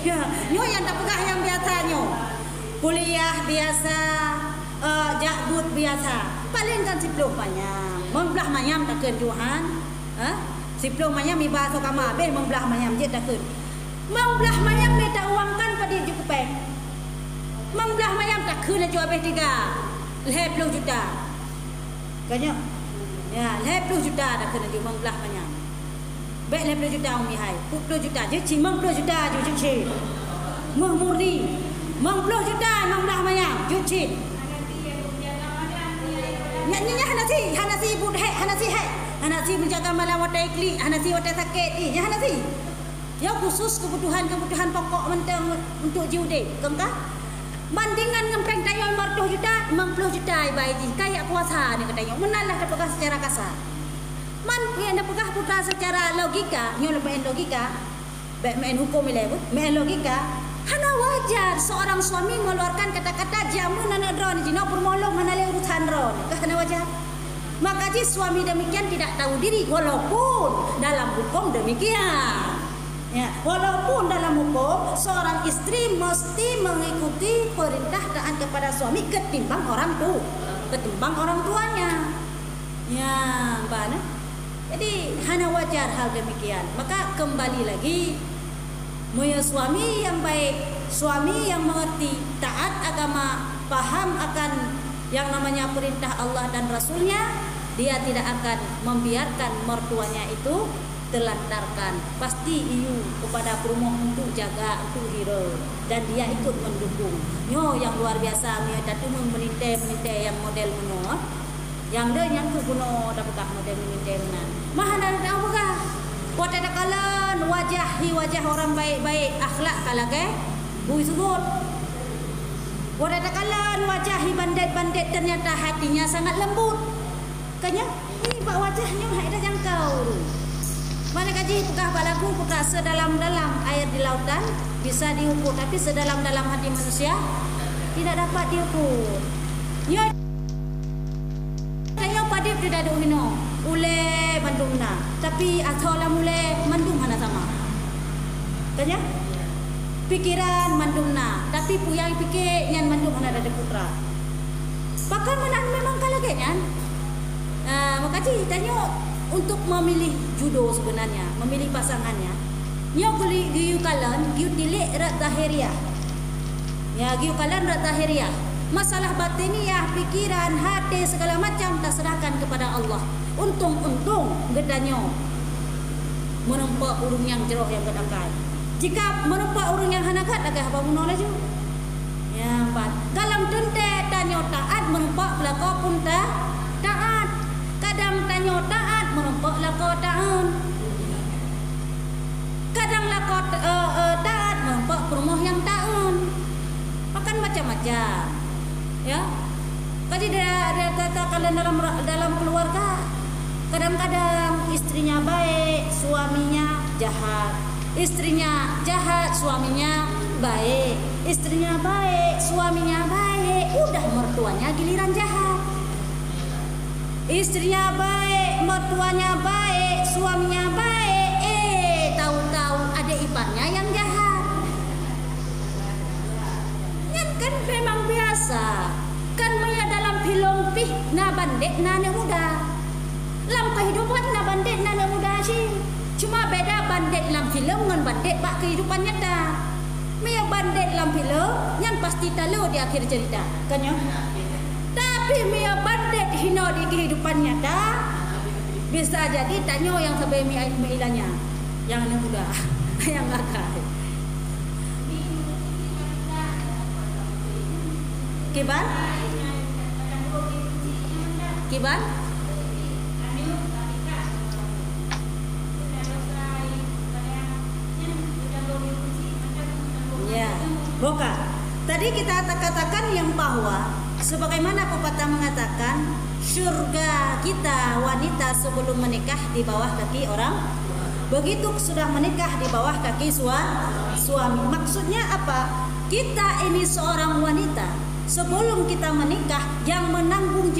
Ya, nyo yang tak pegah yang biasanya. Kuliah biasa, jakbut biasa. Paling kan 10 mayam. Membelah mayam tak kenjuhan. 10 mayam iba so kama ben membelah mayam je tak ken. Membelah mayam minta uangkan pada je kupeng. Membelah mayam tak ken jual habis 3. 10 juta. Kanya. Ya, 10 juta tak ken jual membelah mayam. Baik 10 juta umi hai. 10 juta je cing 10 juta je cing. Murni. 10 juta membelah mayam je cing. Nya hanasi ibu hanasi menjaga malam watai klik hanasi watai sakit ni ya hanasi ya khusus kebutuhan pokok mentang untuk jiude kengkah bandingan ngempeng tayo 50 juta 50 juta bayi kayak kuasa ni katanya menalah dapegah secara kasar man yang dapegah putra secara logika nyo main logika baik main hukum level main logika hana wajar seorang suami mengeluarkan kata-kata jamu nana dron jino permolong manale urusan dron hana wajar. Maka suami demikian tidak tahu diri walaupun dalam hukum demikian. Ya, walaupun dalam hukum seorang istri mesti mengikuti perintah taat kepada suami ketimbang orang tuanya. Ya, Mbak. Jadi hana wajar hal demikian. Maka kembali lagi moya suami yang baik, suami yang mengerti, taat agama, paham akan yang namanya perintah Allah dan Rasulnya, dia tidak akan membiarkan mertuanya itu telantarkan. Pasti iu kepada perumoh untuk jaga, untuk hero, dan dia ikut mendukung. Nyo yang luar biasa, dia tatu menintai yang model menyo, yang dia yang kebuno dapatlah model menintai menan. Mahana tahu kah? Buat ada kalan wajah orang baik-baik akhlak kalage, bui sugut. Buat ada kalan wajahi bandit-bandit ternyata hatinya sangat lembut. Kanya, ini pak wajahnya ada jangkau. Mana kaji pekah balaku pekah sedalam-dalam air di lautan bisa diukur, tapi sedalam-dalam hati manusia tidak dapat diukur. Ya, kanya padip tidak ada hino. Ule mandumna, tapi athola mule mandum hana sama. Kanya? Pikiran mandumna, tapi puyang pikir nyan mandum hana ada putra. Bahkan menan memang kalagenya. Makanya tanya untuk memilih jodoh sebenarnya, memilih pasangannya. Nyo kuli giu kalan, giu tilik rat zahiriah. Ya, giu kalan rat zahiriah. Masalah batiniah, pikiran, hati segala macam terserahkan kepada Allah. Untung gedanyo menumpak urung yang jeroh yang gedakai. Jika menumpak urung yang hanakat agak apa menoleh ju. Ya, empat. Dalam tente tanyo taat menumpak belaka pun taat. Kadang tanyo taat menumpak lako taat. Kadang lako taat menumpak perumoh yang taat. Makan macam-macam. Ya. Tadi dia kata kalau dalam keluarga kadang-kadang istrinya baik, suaminya jahat. Istrinya jahat, suaminya baik. Istrinya baik, suaminya baik. Udah mertuanya giliran jahat. Istrinya baik, mertuanya baik, suaminya baik. Tahu-tahu ada iparnya yang jahat. Kan memang biasa. Kan maya dalam film pih na bandit na muda. Dalam kehidupan na bandit na muda sih. Cuma beda bandit dalam film dengan bandit bak kehidupan nyata. Maya bandit dalam film yang pasti tahu di akhir cerita, kan ya? Tapi maya bandit hina di kehidupan nyata bisa jadi tanyo yang sampai milanya yang muda, yang gagah. Kiban? Kiban? Ya, boka. Tadi kita katakan yang bahwa sebagaimana pepatah mengatakan surga kita wanita sebelum menikah di bawah kaki orang, begitu sudah menikah di bawah kaki suami. Maksudnya apa? Kita ini seorang wanita sebelum kita menikah yang penanggung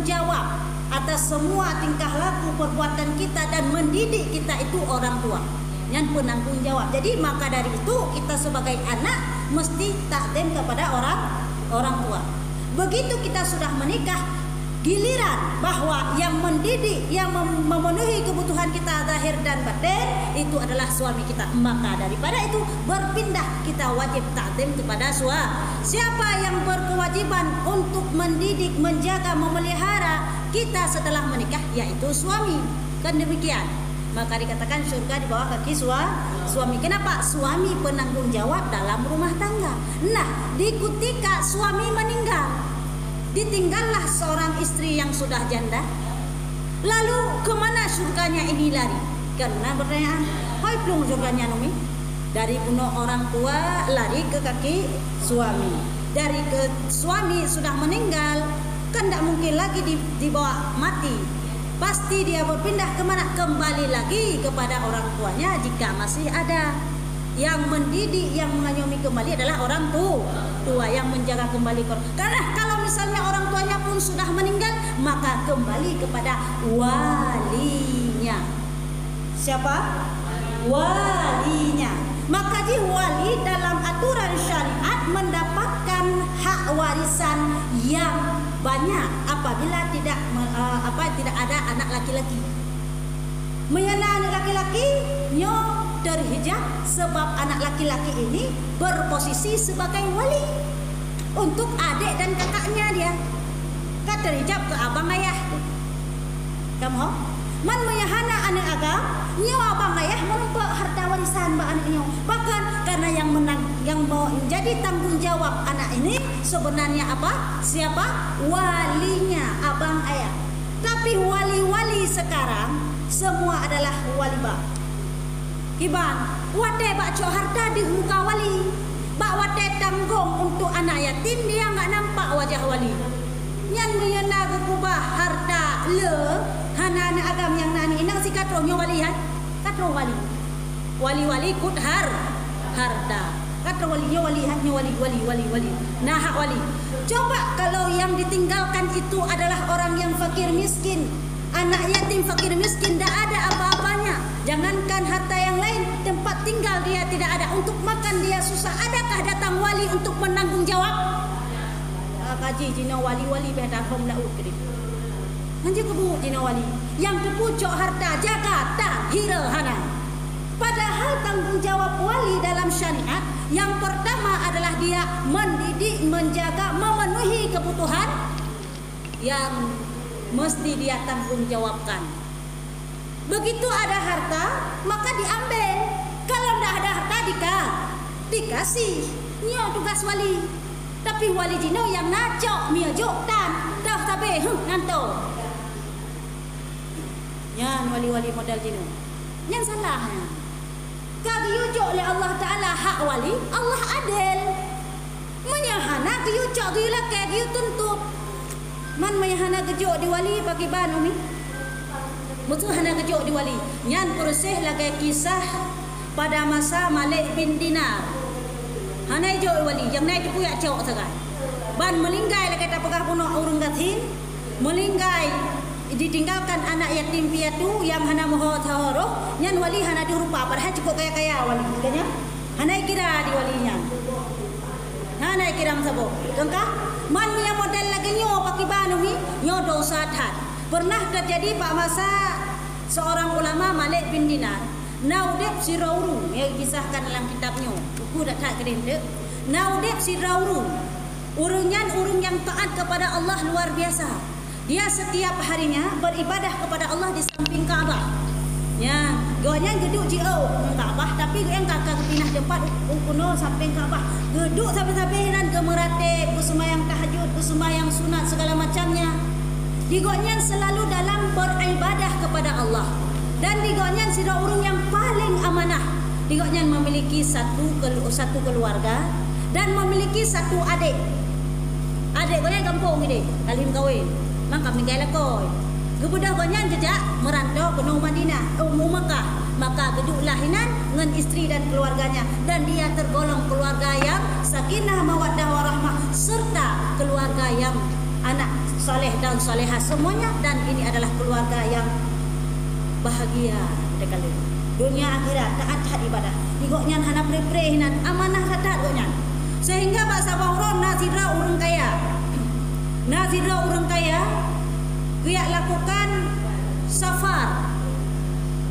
jawab atas semua tingkah laku perbuatan kita dan mendidik kita itu orang tua. yang penanggung jawab. Jadi maka dari itu kita sebagai anak mesti takdim kepada orang tua. Begitu kita sudah menikah, giliran bahwa yang mendidik, yang memenuhi kebutuhan kita zahir dan batin itu adalah suami kita. Maka daripada itu berpindah, kita wajib takdim kepada suami. Siapa yang berkewajiban untuk mendidik, menjaga, memelihara kita setelah menikah, yaitu suami. Kan demikian. Maka dikatakan surga di bawah kaki suami. Kenapa? Suami penanggung jawab dalam rumah tangga. Nah, di ketika suami meninggal, ditinggallah seorang istri yang sudah janda. Lalu kemana surganya ini lari? Karena pertanyaan, hai pelung surganya Numi? Dari bunuh orang tua lari ke kaki suami. Dari ke suami sudah meninggal, kan tidak mungkin lagi dibawa mati. Pasti dia berpindah kemana? Kembali lagi kepada orang tuanya jika masih ada. Yang mendidik, yang mengayomi kembali adalah orang tua yang menjaga kembali. Karena kalau misalnya orang tuanya pun sudah meninggal, maka kembali kepada walinya. Siapa? Walinya. Maka wali dalam aturan syariat mendapatkan hak warisan yang banyak apabila tidak ada anak laki-laki. Mengenai anak laki-laki, nyo terhijab sebab anak laki-laki ini berposisi sebagai wali untuk adik dan kakaknya dia. Kan terhijab ke abang ayah. Kamu man menyahana anak agam, nyo abang ayah menumpuk harta warisan ba anak nyo. Bahkan karena yang menjadi tanggung jawab anak ini sebenarnya apa? Siapa? Walinya, abang ayah. Tapi wali-wali sekarang semua adalah wali bak. Kiban, wate bak cok harta di muka wali. Bak wate tanggung untuk anak yatim, dia enggak nampak wajah wali. Yang dia nak kubah harta le, hana anak agam yang nani inang si katronyo wali kan? Katro wali. Wali-wali kut harta. Katro walinya wali haknya wali. Nah hak wali. Coba kalau yang ditinggalkan itu adalah orang yang fakir miskin. Anak yatim fakir miskin, tidak ada apa-apanya. Jangankan harta yang lain, tempat tinggal dia tidak ada. Untuk makan dia susah. Adakah datang wali untuk menanggung jawab? Kaji jina wali-wali behda hom na ukri. Nanti kebu jina wali. Yang kepucuk harta jaga tak hira hana. Padahal tanggung jawab wali dalam syariat yang pertama adalah dia mendidik, menjaga, memenuhi kebutuhan yang mesti dia tanggung jawabkan. Begitu ada harta, maka diambil. Kalau tidak ada harta, dikasih. Ini tugas wali. Tapi wali jino yang ngacok, miajok tan, dah tabe, nanto. Yang wali-wali model jino. Yang salahnya. Kagi yujok oleh Allah Ta'ala hak wali, Allah adil. Menyahana kiyujok gila kaya tuntut. Man mayahana kejok di wali bagi ban umi. Betul hana kejok di wali. Nyan proses lagi kisah pada masa Malik bin Dinar. Hana jok wali yang naik tu puyak cok sagai. Ban melinggai lagi tak pegah puno urung gatin. Melinggai ditinggalkan anak yatim piatu yang hana moho tahoroh. Nyan wali hana dirupa padahal cukup kaya-kaya wali katanya. Hana kira di walinya. Hana kira sabo. Tengkah man punya model lagi nyo pakai banu ni nyo dosa tat. Pernah terjadi pak masa seorang ulama Malik bin Dinar naudep si Rauru yang kisahkan dalam kitabnya buku dak tak kedendek. Naudep si Rauru urung yang taat kepada Allah luar biasa. Dia setiap harinya beribadah kepada Allah di samping Kaabah. Ya, gonya geduk jio Kaabah tapi yang kakak pindah tempat ukuno samping Kaabah. Geduk sampai-sampai dan gemerate bersemayang tahajud, bersemayang sunat segala macamnya. Digonyan selalu dalam beribadah kepada Allah. Dan digonyan sira urung yang paling amanah. Digonyan memiliki satu keluarga dan memiliki satu adik. Adik gonya kampung ini, kalim kawin. Mang kami gaya lakoi. Kebudah gonyan jejak merantau ke Madinah, Mekah. Maka geduk lahinan dengan istri dan keluarganya, dan dia tergolong keluarga yang sakinah mawaddah warahmah serta keluarga yang anak soleh dan solehah semuanya, dan ini adalah keluarga yang bahagia sekali. dunia akhirat taat ibadah. Igoknya hana pre-pre nan amanah taat goknya. Sehingga bahasa bahron nazira urang kaya. Nazira urang kaya dia lakukan safar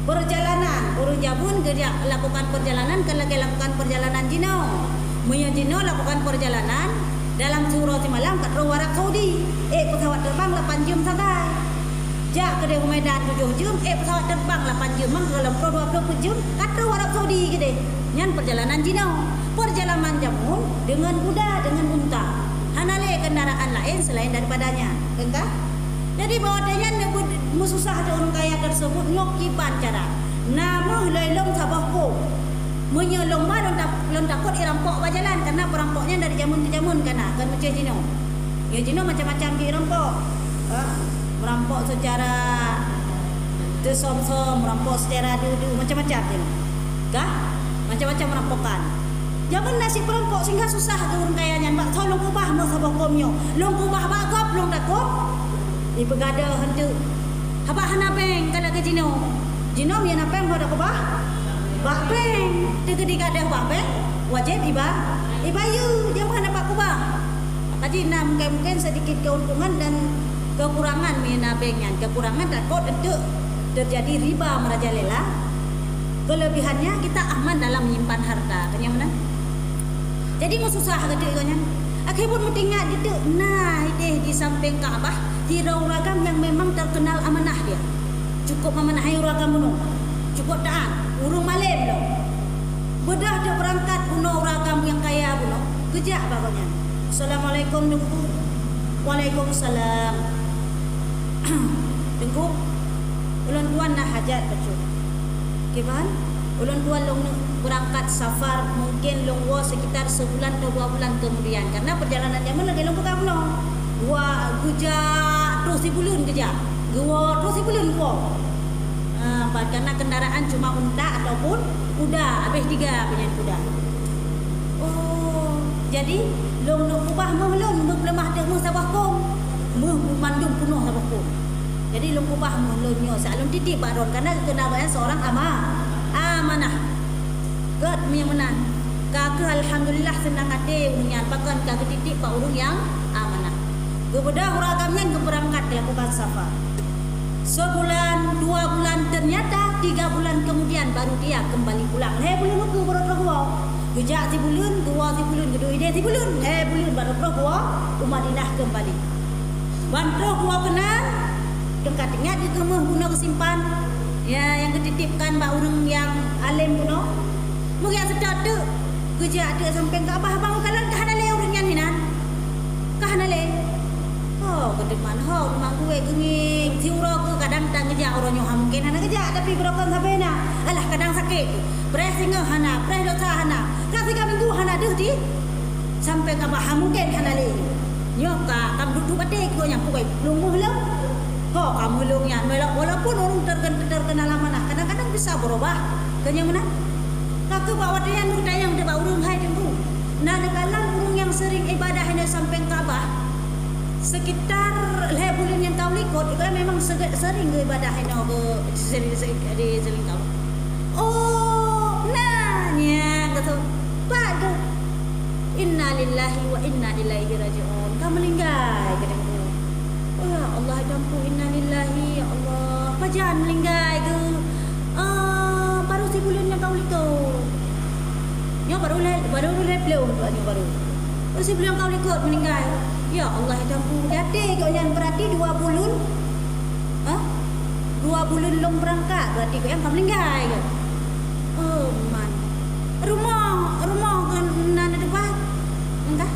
perjalanan urang jabun dia lakukan perjalanan kan lagi lakukan perjalanan jino. Munya jino lakukan perjalanan dalam surau malam kat Arab Saudi. Pesawat terbang 8 jam sampai. Jak ke Medan 7 jam, pesawat terbang 8 jam, dalam 20 jam kat Arab Saudi gede. Nyan perjalanan jino. Perjalanan jamun dengan kuda, dengan unta. Hanale kendaraan lain selain daripadanya. Engkau? Jadi bahwanya mususah orang kaya tersebut ngokiban cara. Namun lelong sabahku. Menyelong ba lon takut irampok bajalan karena perampoknya dari jamun ke jamun kana kan macam jino. Ya jino macam-macam ke rampok. Merampok secara tersom-som, merampok secara dudu macam-macam jino. Kah? Macam-macam merampokan. Jangan nasi perampok sehingga susah ke orang kayanya. Mak tolong ubah mah sabahkomnya. Long ubah bagop long takut. Di pegada hentu. Haba hanapeng kalau ke jino. Jino dia napeng pada kubah. Bakpeng. Ketika ada bakpeng wajib ibayu jangan dapat kubah. Kaji mungkin sedikit keuntungan dan kekurangan minapengnya. Kekurangan takut itu terjadi riba merajalela. Kelebihannya kita aman dalam menyimpan harta. Kanya mana? Jadi mau susah gede kanya. Akhirnya pun tinggal gitu. Nah, di samping Ka'bah di ragam yang memang terkenal amanah dia. Cukup memenahi ragam bunuh. Cukup taat. Urung malam loh. Bedah dia berangkat bunuh ragam yang kaya bunuh. Kejak pokoknya. Assalamualaikum dengku. Waalaikumsalam. Dengku. Ulan tuan dah hajat betul. Gimana? Ulan tuan long berangkat safar mungkin long sekitar sebulan atau 2 bulan kemudian karena perjalanan zaman lagi long bukan long. Gua guja terus si bulun keja. Gua terus si bulun gua. Karena kendaraan cuma unta ataupun kuda, habis 3 punya kuda. Oh, jadi long ubah melon lemah dak mu sabahkom. Mu mandung penuh sabahkom. Jadi long ubah melonyo salon titip baron karena kendaraan seorang amanah. God yang menang. Kakak alhamdulillah senang hati punya pakan kakak titip pak urung yang amanah. Kepada uragamnya ke berangkat lakukan safar. Sebulan, 2 bulan ternyata 3 bulan kemudian baru dia kembali pulang. Bulan aku baru gua. Gejak si bulan, 2 si bulan, kedua ide si bulan. Bulan baru gua Madinah kembali. Bantro gua kenal dekat-dekat di rumah guna kesimpan. Ya yang ketitipkan mbak urang yang alim kuno. Mungkin sedap tu. Gejak ada sampai ke abah-abang kalau kahanale urang yang hinan. Kahanale. Oh, kedepan rumah gue genging. Si uro ke kadang tak ngejak orangnya mungkin hana ngejak tapi berokan sampai na. Alah kadang sakit. Preh singa hana, preh dosa hana. Kasih kami minggu hana deh di. Sampai ke abah mungkin hana le. Nyoka kamu duduk batik gue yang kuai. Lumuh lo. Oh, kamu lungnya. Walaupun orang terkenal amanah, kadang-kadang bisa berubah. Kanya mana? Kakak bawa dia yang dayang dia bawa urung hai jengku. Nah, nekalan urung yang sering ibadah hanya sampai Ka'bah. Sekitar bulan yang kau likut itu memang sering ke ibadah hanya ke sering kau. Oh, nanya kata, Pak tu. Inna lillahi wa inna ilaihi raji'un. Kamu meninggal kataku. Oh ya Allah dampu inna lillahi ya Allah. Apa jangan meninggal ke? Baru si bulan yang kau likut. Nyo baru belum baru. Baru si bulan kau likut meninggal. Ya Allah dampu. Jadi kau yang berarti 2 bulan. 2 bulan long berangkat berarti kau yang kau meninggal ke? Oh man. Rumah kan nana depan. Entah.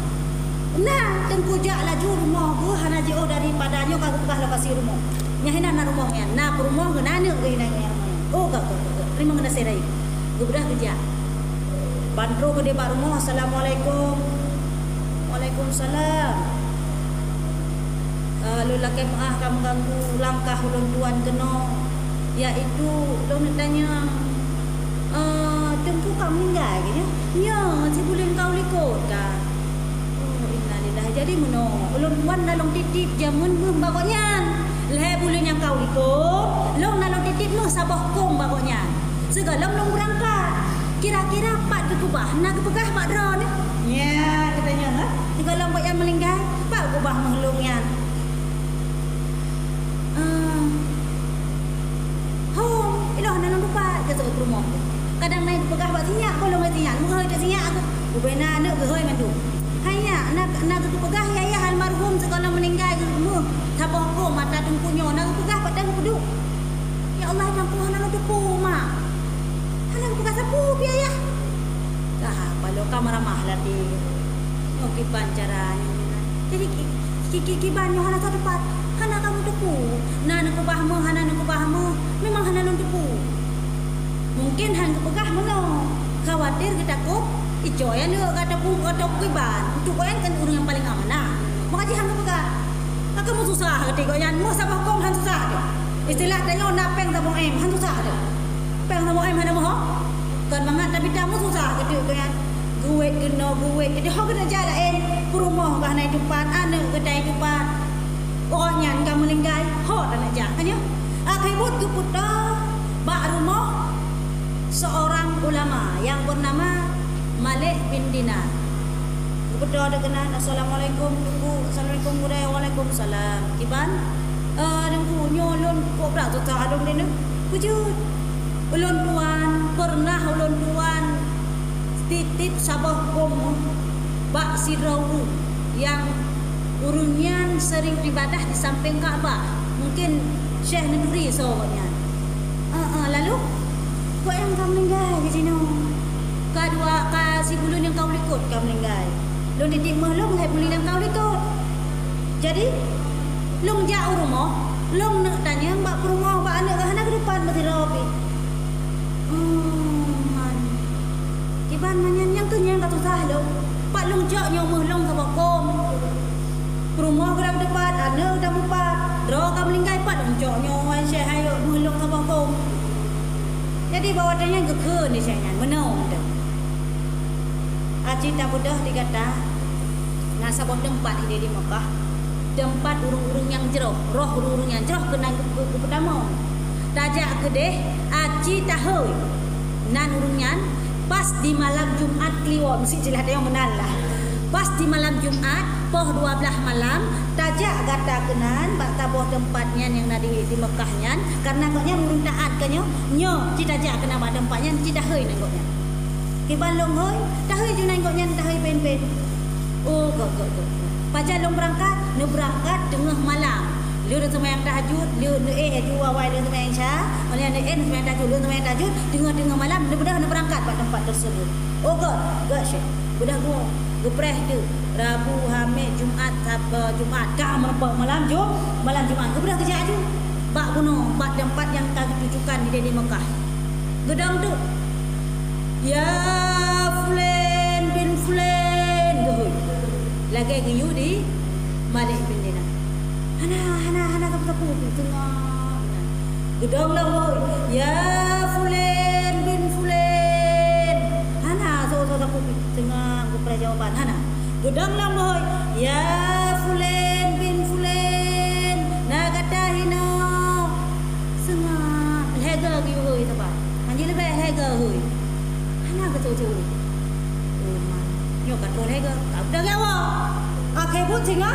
Nah, tengkujak laju rumah gua hana jauh daripadanya kau buka lokasi rumah. Nyahina na rumahnya. Nah, rumah ke nana ke inanya. Oh, kau. Terima kena serai. Gua bedah kerja. Bandro ke depan rumah. Assalamualaikum. Waalaikumsalam. Lelaki maaf kamu ganggu langkah ulun tuan kena. Iaitu lo nak tanya tengku kamu meninggal ke? Ya, si bulan kau likut dah. Oh, innalillah. Jadi meno, ulun tuan nalong titip jamun bagoknya. Leh bulan yang kau likut, long nalong titip noh sabah kong bagoknya. Segalam long berangkat. Kira-kira pak ke kubah, nak ke pegah pak dra ni. Ya, katanya ha. Segalam pak yang melinggai, pak kubah mengelungnya. Home, ilah nak lupa ke sebab rumah. Kadang naik pegah pak sinyak, kalau mai sinyak, menghoi tak sinyak aku. Ubena nak berhoi mandu. Hanya nak ke pegah ya almarhum segalam meninggal ke rumah. Tabah ko mata tungkunya nak pegah pak dah duduk. Ya Allah, nak ku nak depu mak. Hana bukan sapu biaya. Dah, kalau kamu ramah lah di ngokipan caranya. Jadi kiban yo hana satu tepat. Hana kamu tepu. Nak paham, hana nak paham. Memang hana nak tepu. Mungkin hang kepegah meno. Khawatir kita takut ijo ya ne kata pu kata kiban. Untuk koyan kan urang yang paling amanah. Maka hang kepegah. Kamu susah hati koyan. Mo sabah kom hang susah dia. Istilah tanya nak peng tabung hang susah dia. Peng sama em ada moh. Kan banget tapi kamu susah gitu kan. Gue kena gue. Jadi hok kena jalan rumah bah naik tempat ane kedai tempat. Orangnya kamu linggai hok dan aja kan ya. Akhirut ke putra bak rumah seorang ulama yang bernama Malik bin Dinar. Putra ada kenal assalamualaikum bu. Assalamualaikum budaya waalaikumsalam. Kiban dan nyolon kok berat tu tak adong dia wujud. Ulun tuan pernah ulun tuan titip sabah kom bak sirau yang urunyan sering ibadah di samping Kaabah. Mungkin Syekh Nuri soalnya. Lalu kok yang kamu meninggal di sini? Kedua kasih bulun yang kau ikut kamu meninggal. Lu titip mahlum hai bulun yang kau ikut. Jadi long jauh rumah, long nak tanya mbak rumah mbak anak kahana ke depan mati rapi. Kiban manyan yang tu yang kata sah lo. Pak long jak yang mehlong ke bakom. Rumah ke depan anak dah empat. Draw ka melingkai pak long jak yang wan syekh ayo mehlong ke bakom. Jadi bawa tanya ke ni syengan menong dah. Aji tak mudah dikata. Nah sabah tempat ini di Mekah. Tempat urung-urung yang jeroh, roh urung-urung yang jeroh kena ke pertama. Tajak ke deh, aci tahu. Nan urungan pas di malam Jumat kliwon, mesti jelas dia yang menal lah. Pas di malam Jumat, poh 12 malam, tajak gata kenan, bak tabuh tempatnya yang nadi di Mekahnya, karena koknya urung taat kanyo, nyo cita tajak kena bak tempatnya, cita hei nengoknya. Kiban long hei, tahui je nengoknya, tahui pen-pen. Oh, go. Pacar long berangkat, nu berangkat tengah malam. Lu dah sembahyang tahajud, lu jua wai lu sembahyang Isya, oleh ne sembahyang tahajud, lu sembahyang tahajud, tengah berangkat nak berangkat kat tempat tersebut. Oh god syekh. Budak gua gepreh tu. Rabu, Khamis, Jumaat, Sabtu, Jumaat, malam Jumaat. Budak kerja tu. Bak bunuh, bak tempat yang kami tujukan di Mekah. Gedang tu. Ya Fulan bin Fulan. Lagi giyu di Malik bin Dinar. Hana kapu tengah. Gedang lah boy. Ya Fulan bin Fulan. Hana so kapu tengah aku jawapan hana. Gedang lah boy. Ya Fulan bin Fulan. Na kata hina. Senga lega giyu hoy tepat. Anjir lebih lega hoy. Hana betul-betul. Nyok kat lega. Tak dah gawa. Akhir pun singa.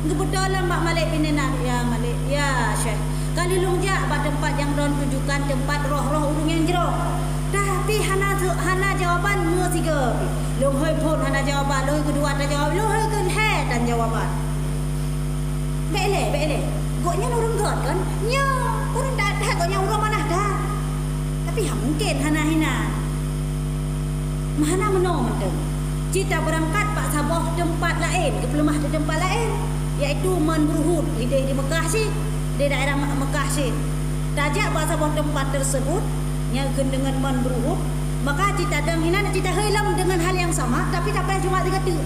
Kebetulan Mak Malik bin Dinar ya Malik ya Syekh. Kali longjak pada tempat yang don tujukan tempat roh-roh urung yang jero. Tapi hana jawapan mu tiga. Long hoi pun hana jawapan, long kedua tak jawab, long hoi kan he dan jawapan. Bele. Goknya urang god kan? Nya, urang dah goknya urang mana dah. Tapi mungkin hana hina. Mana menong menteng. Cita berangkat Pak Sabah tempat lain, ke pelemah di tempat lain. Iaitu Manburuhud di Mekah sih, di daerah Mekah sih. Tajak bahasa tempat tersebut yang dengan Manburuhud, maka cita dan hina cita hilang dengan hal yang sama, tapi tak payah Jumaat dikata.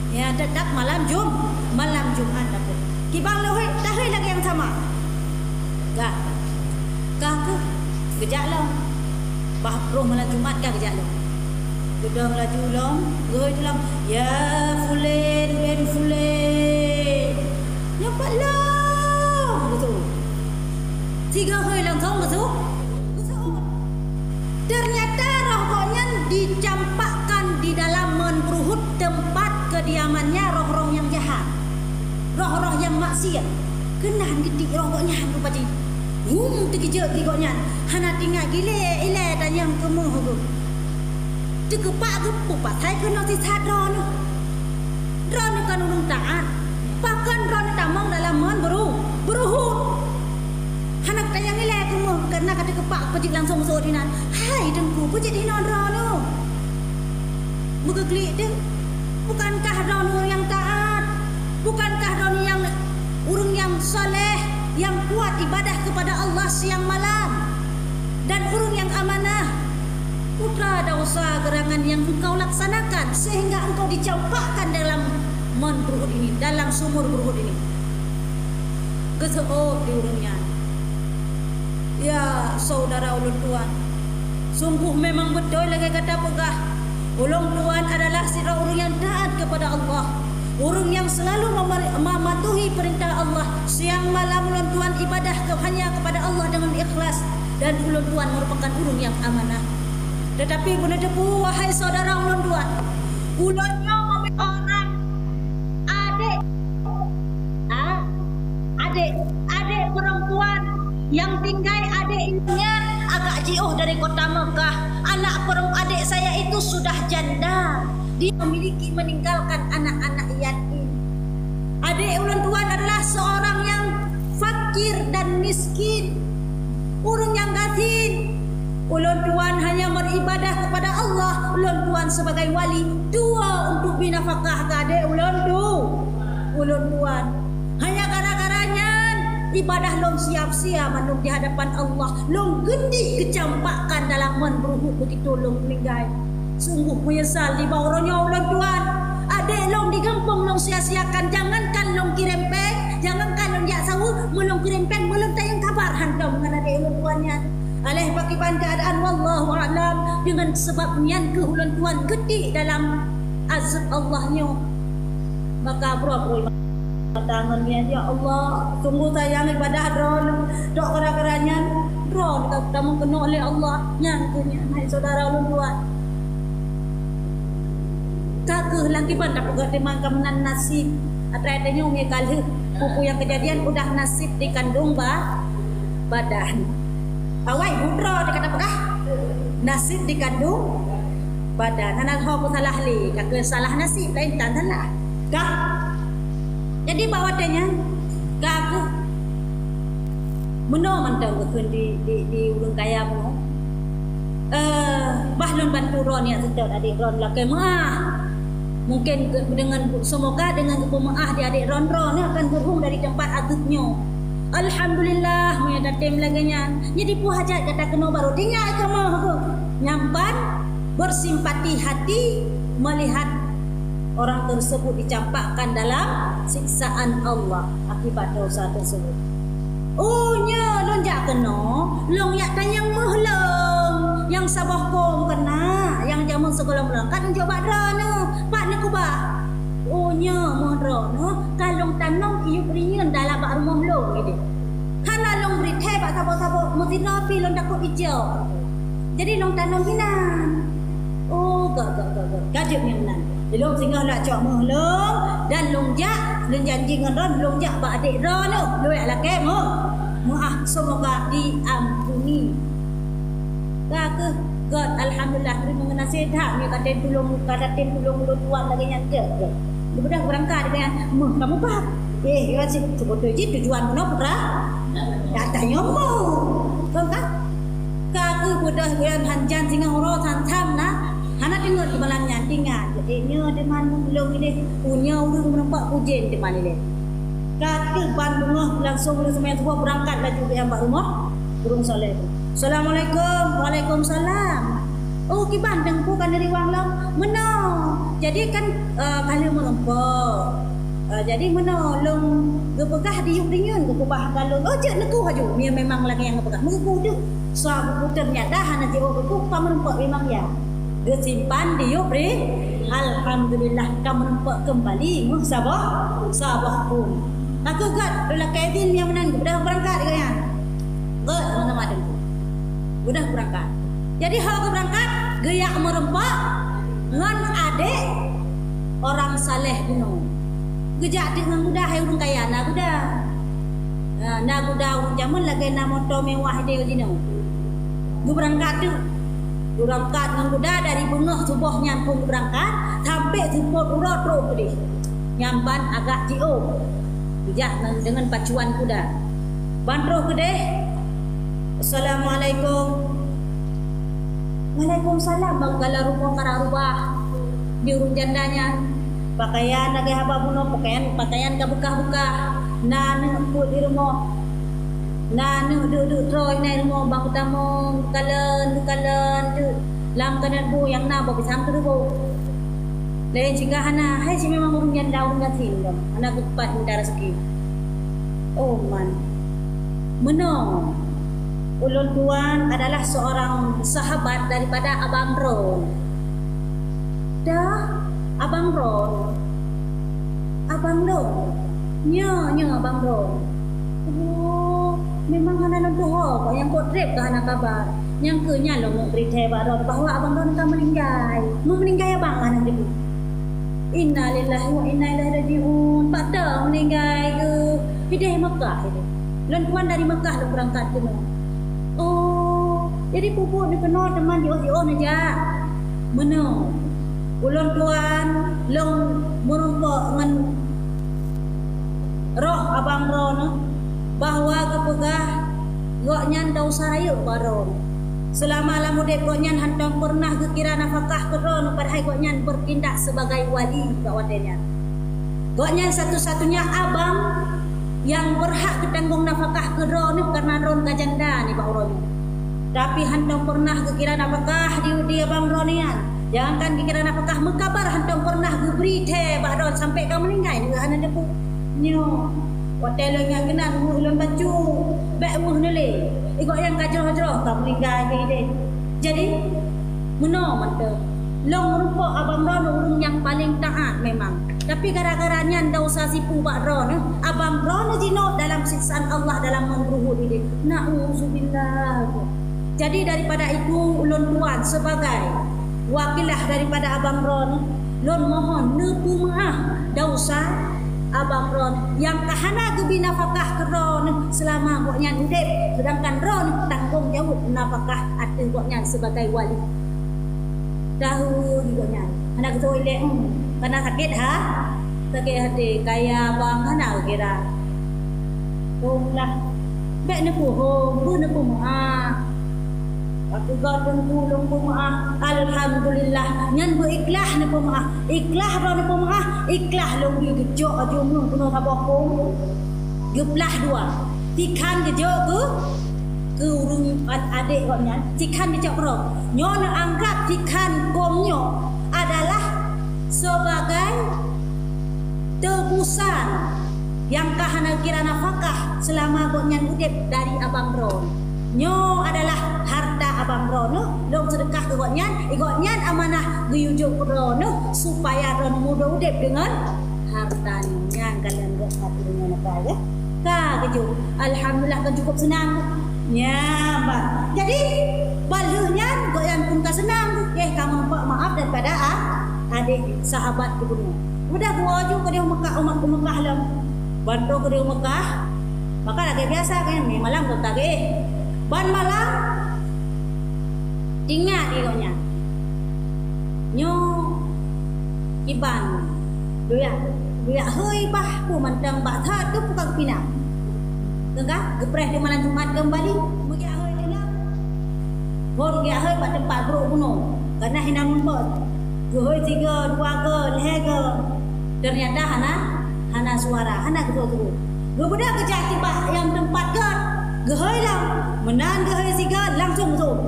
Ya tetap malam Jumaat dapat. Kibang lohoi tahui lagi yang sama. Gak. Ke gejak long. Bah roh malam Jumaat kah gejak long. Gedang laju long, goi dalam ya Fulan bin Fulan. Nyapat long betul. Tiga goi lang thong betul. Betul. Ternyata rohnya dicampakkan di dalam menperuhut tempat kediamannya roh-roh yang jahat, roh-roh yang maksiat. Kenan gedik rohnya hantu pati. Terkejut gigoknya. Hana tinggal gile ile dan yang kemuh tu. Terkepak ke patai kena sisat ron. Ron kan ulung taat. Bahkan ron tamang dalam beruhut. Hanak tayang ile kemuh karena kata kepak pejik langsung masuk dinan. Hai dengku pejik dinan ron tu. Megeglik dia. Bukankah ron orang yang taat? Bukankah ron yang orang yang soleh, yang kuat ibadah kepada Allah siang malam, dan orang yang amanah? Putra dosa gerangan yang engkau laksanakan sehingga engkau dicampakkan dalam mon beruhut ini, dalam sumur beruhut ini. Keseot di urungnya. Ya saudara ulun tuan, sungguh memang betul lagi kata pegah. Ulun tuan adalah sira orang yang taat kepada Allah, orang yang selalu mematuhi perintah Allah. Siang malam ulun tuan ibadah hanya kepada Allah dengan ikhlas, dan ulun tuan merupakan orang yang amanah. Tetapi guna debu, wahai saudara ulun tuan, ulunnya memiliki orang adik perempuan yang tinggal adiknya agak jauh dari kota Mekah. Anak adik saya itu sudah janda. Dia memiliki meninggalkan anak-anak yatim. Adik ulun tuan adalah seorang yang fakir dan miskin, orang yang gasin. Ulun tuan hanya beribadah kepada Allah. Ulun tuan sebagai wali dua untuk binafkah ke adik ulun tuan. Hanya gara-garanya ibadah long siap-siap manung di hadapan Allah. Long gendi kecampakkan dalam menberuhut begitu long meninggal. Sungguh menyesal di bawahnya ulun tuan. Adik long digampung long sia-siakan. Jangankan long kirim peng, jangankan long jak sawu, melong kirim peng belum tayang kabar hantam dengan adik ulun tuannya. Alih pakiban keadaan wallahu a'lam, dengan sebabnya ke ulun tuan gede dalam azab Allahnya. Maka berapa tangannya, ya Allah, sungguh sayang ibadah drone dok kera-keranya drone kamu kena oleh Allah nyangkunya. Hai saudara ulun tuan, kakeh lagi pada pegat dimang kemenan nasib atradanya umi kalih pupu yang kejadian udah nasib dikandung badan awai putra dikata pegah nasib dikandung badan. Anak ho salah li kakeh salah nasib lain tan salah kah. Jadi bawa tanya kakeh meno mantau keun di urang kaya meno bahlun bantu ron ya sedot adik ron lakai maah. Mungkin dengan semoga dengan kepemaah di adik ron akan berhung dari tempat agutnya. Alhamdulillah punya datem laganya. Jadi pu hajat kata kena baru tinggal kamu nyampan bersimpati hati melihat orang tersebut dicampakkan dalam siksaan Allah akibat dosa tersebut. Oh nya lonjak kena, long yak tanyang mehlong, yang sabah kom kena, yang jamun sekolah melangkat coba drone, pak ni kubah. Oh nya mohdrone, kalong tanong iup ringan dalam bak rumah long ini. Hana long beri teh pak sabo-sabo, mesti napi long takut hijau. Jadi long tanong hinan. Oh gak. Gajib yang nan. Long singgah nak cok mehlong dan longjak janji dengan ron longjak bak adik ron tu. Luak laki maaf semoga diampuni. Kakeh God alhamdulillah terima kasih dah ni kata tolong ulun tuan lagi nyangka. Dia dah berangkat dengan kamu pak. Ya sih sebetulnya tujuan mana putra? Datanya mau. Kau kan? Kakeh budak yang hanjan singa orang santam nah. Hana dengar di malamnya tinggal. Jadi nya di mana belum ini punya urang nampak pujen di mana ni. Kakek bandungah langsung semua semua berangkat lagi ke yang rumah burung soleh. Assalamualaikum. Waalaikumsalam. Oh ki bandeng ku kan dari wang long meno. Jadi kan kalau melempok. Jadi meno long gepegah di yuk ringan gepegah kalau oh je neku haju. Dia memang lagi yang gepegah. Muku tu. Suami ternyata hana jauh betul kamu nampak memang ya. Dia simpan di yuk ri. Alhamdulillah kamu nampak kembali sabah pun. Aku kat dalam Kevin yang menang dah berangkat dengan. Mana-mana. Udah berangkat. Jadi hal ke berangkat geyak merempak ngan adik orang saleh gunung. Gejak dengan mudah hai urang kaya na guda. Na guda urang zaman lagi na motor mewah dia dino. Gu berangkat tu. Berangkat dengan kuda dari bengah tubuh nyampung berangkat sampai jemput urut roh dia. Nyamban agak jauh. Bijak dengan pacuan kuda. Bandroh kedeh. Assalamualaikum. Waalaikumsalam. Bangkala rumah kara rubah. Di urung jandanya. Pakaian lagi haba buno pakaian ka buka-buka. Na put di rumah. Na duduk troy na rumah bang tamu kalen lam kanan bu yang na bawa pisang tu bu. Lain jika hana hai si memang urung janda urung gatin dong. Anak kupat muda rezeki. Oh man. Menong. Ulun Tuan adalah seorang sahabat daripada Abang Ron. Dah Abang Ron. Abang Ron. Nya Abang Ron. Oh, memang hana nontoh kok yang potret ke hana kabar. Yang kenya lo mau berita Ron bahwa Abang Ron akan meninggal. Mau meninggal abang mana dia? Innalillahi wa inna ilaihi rajiun. Pak dah meninggal ke Hidayah Mekah ini. Lon Tuan dari Mekah lo berangkat ke mana? Oh, jadi pupuk ni kena teman di OCO aja. Mana? Ulun Tuan long merumpak dengan roh Abang Ron bahwa kepegah goknyan dau sarayuk baron. Selama alam udip goknyan hantang pernah kekira nafkah ke Ron padahal goknyan bertindak sebagai wali kawatannya. Goknyan satu-satunya abang yang berhak ketanggung nafkah ke Ron karena Ron kajanda ni Pak Ron. Tapi hantang pernah kekira nafkah di Abang Ronian. Jangankan dikira nafkah mengkabar hantang pernah beri teh Pak Ron sampai kau meninggal dengan hana depu. Nyo. Hotel yang kena ulun baju bek muh nele. Ikut yang kajroh-kajroh kau meninggal ke. Jadi meno mante. Long rupa Abang Ron urung yang paling taat memang. Tapi gara-garanya ndak usah sipu Pak Ron. Abang Ron jino dalam siksaan Allah dalam mengruhut ini. Na'udzubillah. Jadi daripada itu ulun Tuan sebagai wakilah daripada Abang Ron, lon mohon nepu maaf ndak usah Abang Ron yang kahana gebi nafkah ke Ron selama goknya udip, sedangkan Ron tanggung jawab nafkah ada goknya sebagai wali. Tahu goknya. Anak toilet karena sakit ha? Sakit hati kaya bang hana kira. Tunglah. Bek nepu hong, bu nepu maaf. Aku gadun pulung pu maaf. Alhamdulillah. Nyan bu ikhlas nepu maaf. Ikhlas ro nepu maaf. Ikhlas long di gejok aja mun kuno kabokong. Geplah dua. Tikan gejok ke urung adik kok nyan. Tikan gejok ro. Nyo nak anggap tikan gomnyo adalah sebagai tebusan yang kahana kira nafkah selama goknya udip dari Abang Ron. Nyo adalah harta Abang Ron. Long sedekah ke goknya, goknya amanah guyujuk Ron supaya Ron mudah udip dengan hartanya. Kalian buat hati dengan apa ya? Ka keju. Alhamdulillah kan cukup senang. Ya, Mbak. Jadi balunya goknya pun ka senang. Kamu maaf daripada adik sahabat kebunuh. Udah gua aju ke dia Mekah, umat ke Mekah lah. Bantu ke dia Mekah. Maka lagi biasa kan, ni malam tu tak ban malam tinggal di konya. Nyo iban. Duya hei bah ku mantang bah tha tu bukan pinang. Tengah gepreh di malam Jumat kembali. Mugi hei dia. Hor dia hei pada tempat bro bunuh. Karena hina mumpet. Gehoi 3, 2 ke, leh ke. Ternyata hana suara, hana gedor-gedor. Gebudak kejak tiba yang tempat ke. Gehoi lah. Menan gehoi 3 langsung masuk.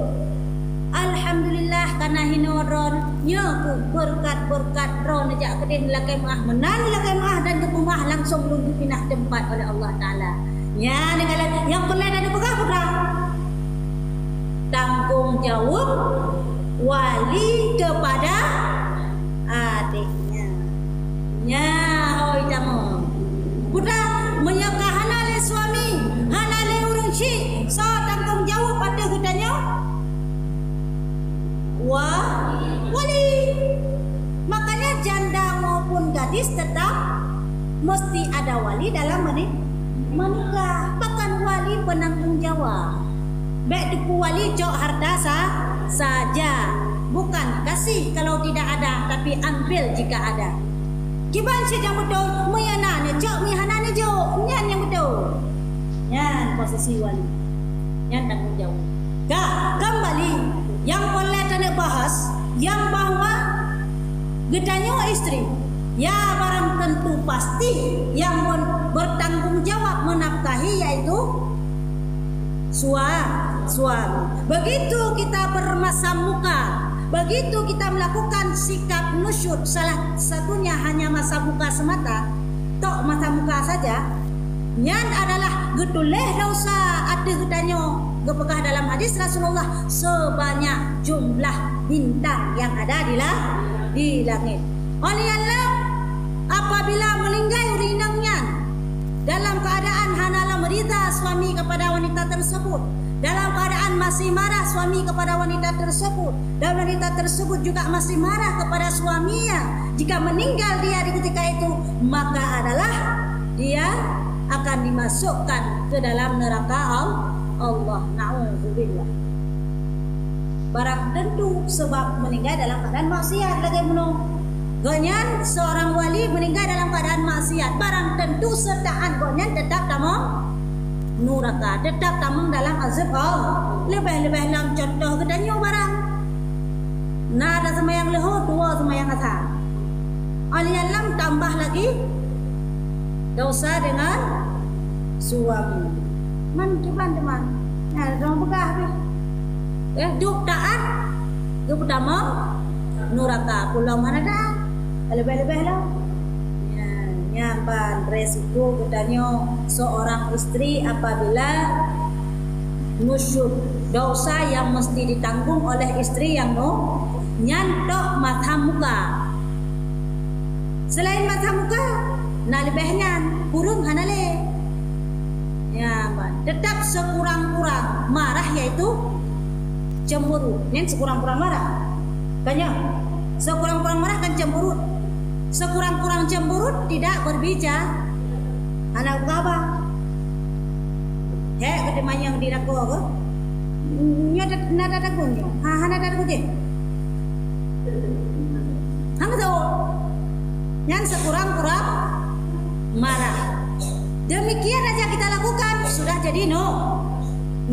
Alhamdulillah karena hina Ron. Nya ku berkat Ron ajak kedih lakai maah. Menan lakai maah dan kepumah langsung belum dipindah tempat oleh Allah Ta'ala. Ya, yang pernah ada pegah putra. Tanggung jawab wali kepada adiknya. Ya, hoi tamu. Putra menyangka hana le suami, hana le urang syik. So tanggung jawab pada gudanya. wali. Makanya janda maupun gadis tetap mesti ada wali dalam menikah. Bahkan wali penanggung jawab. Baik itu wali cok harta saja, bukan kasih kalau tidak ada, tapi ambil jika ada. Kiban saja betul, meyana ne cok, mihana ne jo, nyan yang betul. Nyan posisi wali, nyan tanggung jawab. Kembali yang boleh tanda bahas, yang bahwa gedanya istri, ya barang tentu pasti yang bertanggung jawab menafkahi yaitu suami. Begitu kita bermasam muka, begitu kita melakukan sikap nusyud, salah satunya hanya masa muka semata, tok masa muka saja, nyan adalah getuleh dosa ada getanyo gepegah dalam hadis Rasulullah sebanyak jumlah bintang yang ada di langit. Oleh Allah, apabila meninggal urinangnya dalam keadaan hanalah merida suami kepada wanita tersebut, dalam keadaan masih marah suami kepada wanita tersebut, dan wanita tersebut juga masih marah kepada suaminya, jika meninggal dia di ketika itu, maka adalah dia akan dimasukkan ke dalam neraka Allah. Na'udzubillah. Barang tentu sebab meninggal dalam keadaan maksiat lagi menung. Gonyan seorang wali meninggal dalam keadaan maksiat, barang tentu sertaan gonyan tetap tamang neraka, tetap tamang dalam azab Allah. Lebih-lebih dalam contoh kedanyo barang. Nah ada semayang leho, dua semayang asal. Alialam tambah lagi dosa dengan suami. Man teman-teman, nah dong begah duk taat, duk tamang neraka pulau mana dah? Lebih-lebih lah. Nyampan resiko katanya seorang istri apabila nusyud, dosa yang mesti ditanggung oleh istri yang nyantok mata muka. Selain mata muka, nah lebihnya kurung hanale. Tetap sekurang-kurang marah yaitu cemburu. Nen sekurang-kurang marah. Kanya sekurang-kurang marah kan cemburu. Sekurang-kurang cemburu tidak berbicara. Anak apa? Hek keteman yang diraku apa? Nyata nada dagunyo. Nada dagunyo. Hang tahu? Yang sekurang-kurang marah. Demikian aja kita lakukan sudah jadi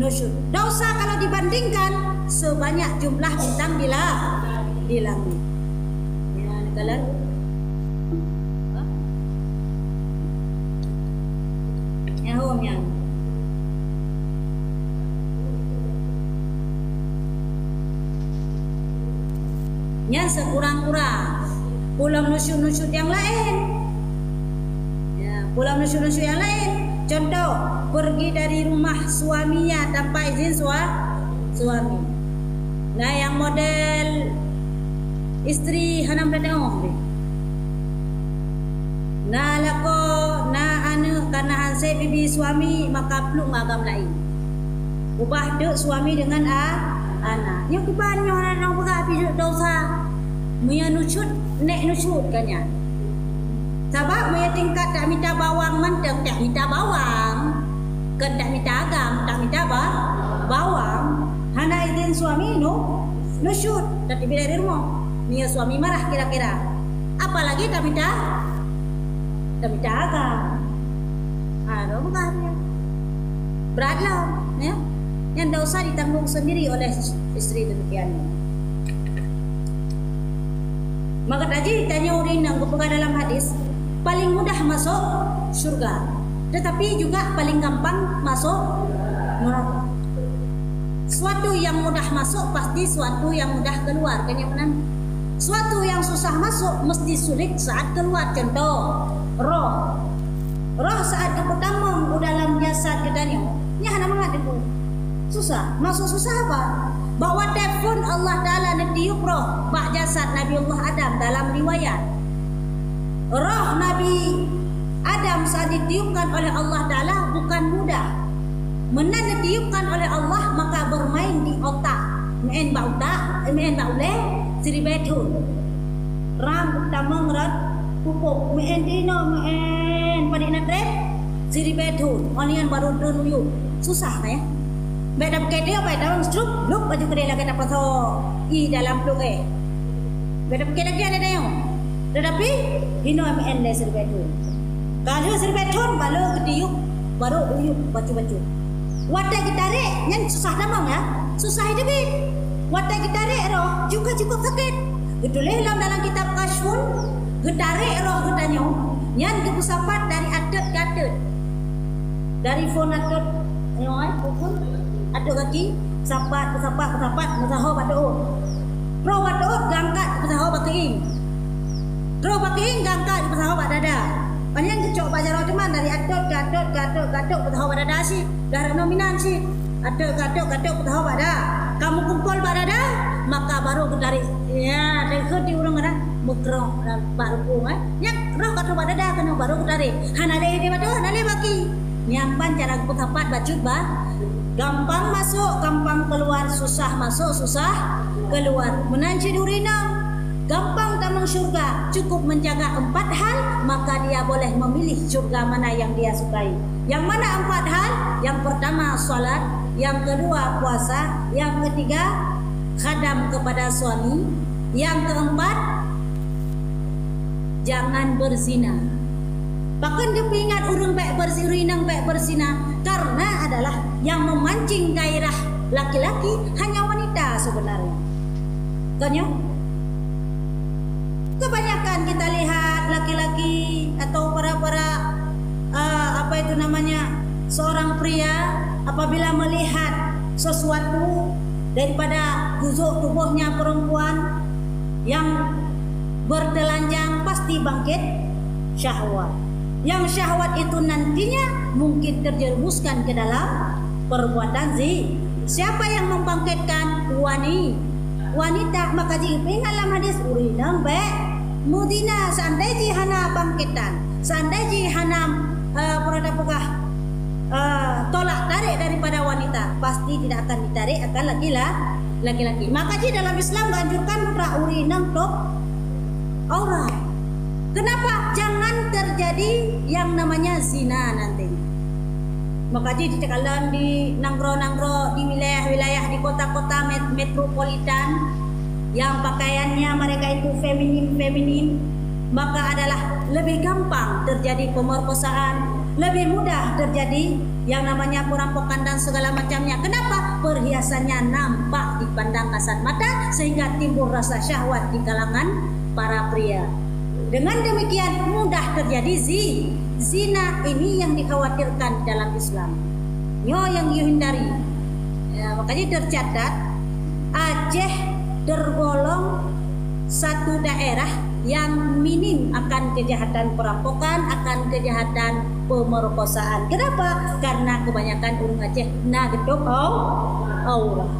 nusyud. Dosa kalau dibandingkan sebanyak jumlah bintang di langit. Ya, kalian yang yang sekurang-kurang pulang nusyud-nusyud yang lain, ya, pulang nusyud-nusyud yang lain. Contoh, pergi dari rumah suaminya tanpa izin suami. Nah yang model istri hanam datang nah lako nah anu karena hansai bibi suami maka peluk magam lain. Ubah dek suami dengan anak. Yang kebanyo orang berapa dosa. Maya nusyud nek nusyud kannya. Sebab maya tingkat tak minta bawang menteng, tak minta bawang. Kan tak minta agam, tak minta bawang. Hana izin suami nusyud tapi dari rumah. Maya suami marah kira-kira. Apalagi tak minta agam. Aduh bukannya beratlah ya. Yang dosa ditanggung sendiri oleh istri demikian. Maka tadi tanya urin yang kepegang dalam hadis paling mudah masuk surga, tetapi juga paling gampang masuk neraka. Suatu yang mudah masuk pasti suatu yang mudah keluar, kan ya benar? Suatu yang susah masuk mesti sulit saat keluar. Contoh roh saat pertama dalam jasad katanya nyah nama ngadeku susah masuk. Susah apa? Bahwa telefon Allah Ta'ala netiup roh bak jasad Nabi Allah Adam dalam riwayat. Roh Nabi Adam saat ditiupkan oleh Allah Ta'ala bukan mudah. Menan ditiupkan oleh Allah maka bermain di otak. Main bautak, main baule siri betun ram tamang rat pupuk meen dino meen pada natret siri betun onian baru nuyu susah ya beda pakai apa dalam struk luk baju kedai lagi dapat so i dalam pluk beda pakai lagi ada yang tetapi hino meen le siri betun kalau siri betun baru kediuk baru uyuk baju wadah gitare yang susah damang ya susah hidup wadah gitare roh juga cukup sakit itulah dalam kitab Kasyfun gitare roh getanyo yang kepusapat dari adat ke adat dari fon adat pukul adat kaki sapat masaho batu roh batu gangkat masaho baking roh baking gangkat masaho dada banyak kecok bajar cuman dari gatuk tahu pada dah sih darah nominan sih gatuk tahu pada kamu kumpul pada dah maka baru dari ya dari di urang ada mukro baru pun yang roh gatuk pada dah kena baru dari hanale ini batu hanale baki nyampan cara kutapat bacut bah gampang masuk gampang keluar susah masuk susah keluar menanci durinam gampang tamang syurga cukup menjaga 4 hal maka dia boleh memilih syurga mana yang dia sukai. Yang mana 4 hal? Yang pertama salat, yang kedua puasa, yang ketiga khadam kepada suami, yang keempat jangan berzina. Bahkan dia ingat urang baik berzina karena adalah yang memancing gairah laki-laki hanya wanita sebenarnya. Tanya? Kebanyakan kita lihat laki-laki atau para seorang pria apabila melihat sesuatu daripada guzuk tubuhnya perempuan yang bertelanjang pasti bangkit syahwat. Yang syahwat itu nantinya mungkin terjerumuskan ke dalam perbuatan zina. Siapa yang membangkitkan wanita? Maka jika dalam hadis urinang mudina seandainya hana bangkitan, seandainya hana tolak tarik daripada wanita, pasti tidak akan ditarik akan laki-laki. Maka jika dalam Islam menganjurkan putra urinang tok aurat. Kenapa? Jangan terjadi yang namanya zina nanti. Maka jika dicekalan di nanggro-nanggro di wilayah-wilayah di kota-kota metropolitan yang pakaiannya mereka itu feminin, maka adalah lebih gampang terjadi pemerkosaan, lebih mudah terjadi yang namanya perampokan dan segala macamnya. Kenapa? Perhiasannya nampak dipandang kasat mata sehingga timbul rasa syahwat di kalangan para pria. Dengan demikian mudah terjadi zina. Ini yang dikhawatirkan dalam Islam. Yang dihindari. Ya, makanya tercatat Aceh tergolong satu daerah yang minim akan kejahatan perampokan, akan kejahatan pemerkosaan. Kenapa? Karena kebanyakan orang Aceh na gedok aura.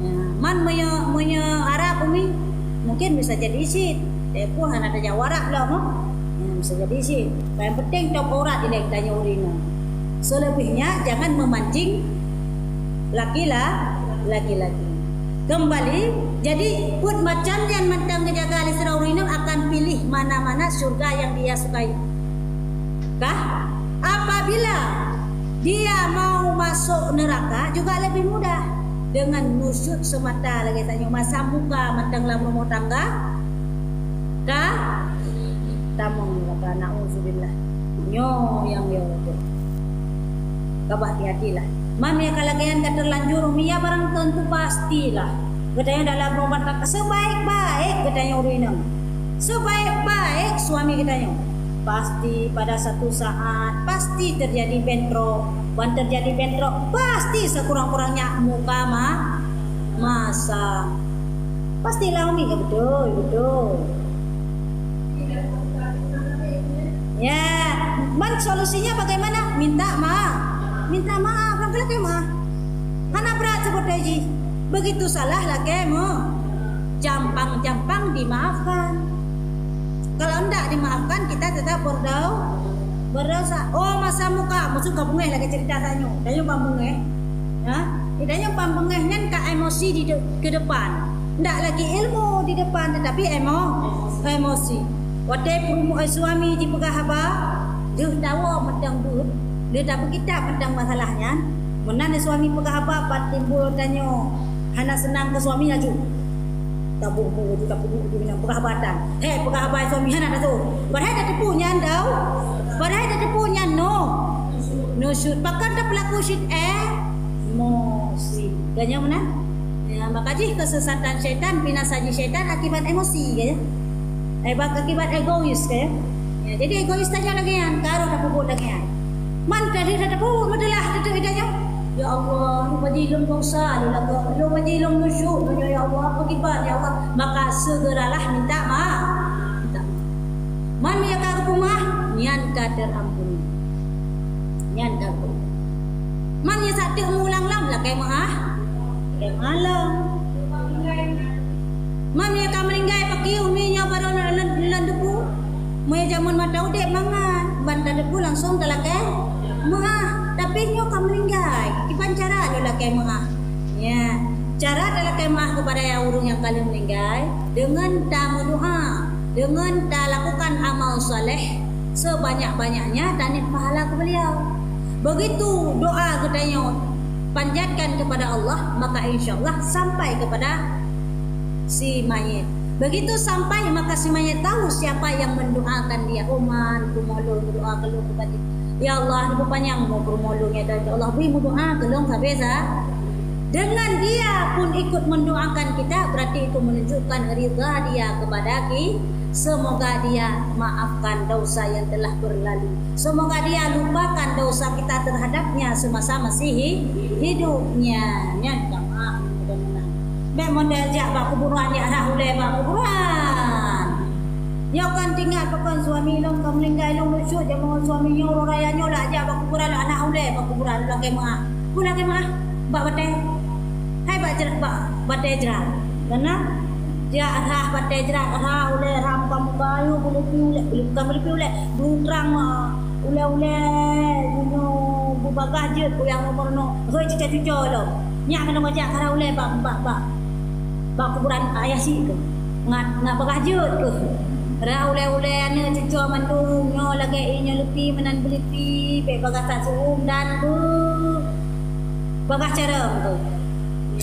Ya, man punya Arab umi mungkin bisa jadi isit. Pun ada jawarak lah bisa jadi sih. Yang penting top aurat ini tanya urina. Selebihnya jangan memancing laki-laki. Kembali, jadi put macam yang mentang menjaga alisra urinum akan pilih mana-mana surga yang dia sukai. Kah? Apabila dia mau masuk neraka juga lebih mudah dengan nusuk semata lagi tanya masa muka mentang lam rumah tangga. Kah? Tamong kata na'udzubillah. Yang itu. Kabah hati-hatilah. Mami kalagayan ka terlanjur umia barang tentu pastilah. Katanya dalam rumah tangga sebaik-baik katanya urinang. Sebaik-baik suami katanya. Pasti pada satu saat pasti terjadi bentrok. Pasti sekurang-kurangnya muka masa. Pastilah umi betul. Ya, solusinya bagaimana? Minta maaf, laki-laki mah. Hana berat seperti ini. Begitu salah laki mah. Jampang dimaafkan. Kalau enggak dimaafkan kita tetap berdosa. Oh masa muka, musuh kabungeh lagi cerita tanyo. Tanyo pambungeh. Ya, tanyo pambungehnya ka emosi ke depan. ndak lagi ilmu di depan tetapi emosi. Wate perumu suami di pegahaba, dia tahu mentang but, dia dah berkitab tentang masalahnya. Menan suami pegahaba pat timbul tanya, hana senang ke suami laju. Tak buku juga buku di minang pegahbatan. Pegahaba suami hana dah tu. Padahal dah tepunya ndau. Padahal dah tepunya no shoot. Pakan dah pelaku shoot emosi. Ganya mana? Ya, makanya kesesatan syaitan, binasaji syaitan akibat emosi ya. Akibat egois ya. Jadi egois saja lagi kan, karo dah pupuk lagi kan. Man tadi dah pupuk madalah tu idanya. Ya Allah, lu majilum dosa, lu majilum nusyuk, ya Allah, akibat ya Allah. Maka segeralah minta maaf. Man ya ka rumah, nyan ka terampuni. Nyan ka. Man ya sak mengulang lam lah kai maaf. Kai malam. Man ya ka meringgai pakai uminya baru lan debu. Moy jamun mata udek mangan, banta debu langsung talakai. Maaf, tapi nyo ka meringgai. Kipan cara adalah kai maaf. Ya, cara adalah kai maaf kepada yang urung yang kalian meninggal dengan tak berdoa, dengan tak lakukan amal saleh sebanyak-banyaknya dan pahala ke beliau. Begitu doa katanya panjatkan kepada Allah, maka insya-Allah sampai kepada si mayit. Begitu sampai maka si mayit tahu siapa yang mendoakan dia. Oman kumolong berdoa kelung kepada ya Allah ibu panjang mau kumolongnya dan ya Allah beri doa kelung sabeza. Dengan dia pun ikut mendoakan kita berarti itu menunjukkan ridha dia kepada kita. Semoga dia maafkan dosa yang telah berlalu. Semoga dia lupakan dosa kita terhadapnya semasa masih hidupnya. Nyata maaf mudah-mudahan. Mek model jak bak kuburan ya dah ulai bak kuburan. Nyo kan tinggal pakan suami long kam meninggal long lucu jamu suami nyo ro raya nyo lah jak bak kuburan lah anak ulai bak kuburan lah ke maaf. Pula ke maaf bak bate. Hai bak jerak bak bate jerak. Karena dia arah batai jerat arah ulai ram kamu bayu boleh piulek boleh piulek terang ulai buno bubagah je ku yang nomor no hoi cuca lo nyak kena baca arah ulai bak kuburan ayah si ke ngat bagah je ke arah ulai ane cuca mandung nyo lagi inyo lepi menan beli pi be bagah tak suum dan bu bagah cara tu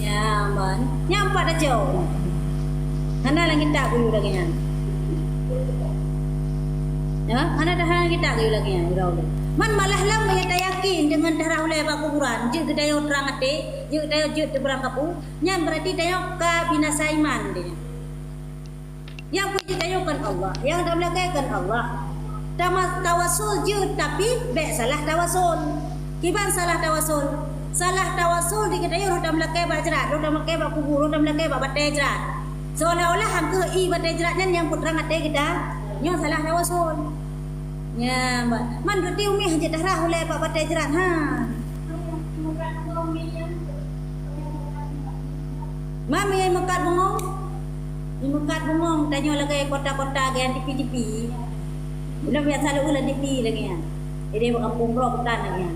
ya man nyampak dah jauh. Hana lang kita kuyu lagi yan. Ya, hana dah lang kita kuyu lagi yan. Man malah lam yang yakin dengan darah ulai bak kuburan. Je gedayo terang ate, je gedayo je teberang kapu. Nyan berarti dayo ka binasa iman dia. Yang pun didayokan Allah, yang dah melagaikan Allah. Tawasul je tapi be salah tawasul. Kiban salah tawasul. Salah tawasul di gedayo dah melagai bak jerat, dah melagai bak kubur, dah melagai bak batai jerat. Seolah-olah hangke batai jeratnya yang putra ngate kita nyo salah tawasul. Ya, man berarti umi hanya darah oleh pak batai jerat ha. Mami yang mekat bengong. Di mekat bengong tanya lagi kota-kota yang tipi-tipi. Udah biasa lu lah tipi lagi ya. Jadi kampung bro petan lagi ya.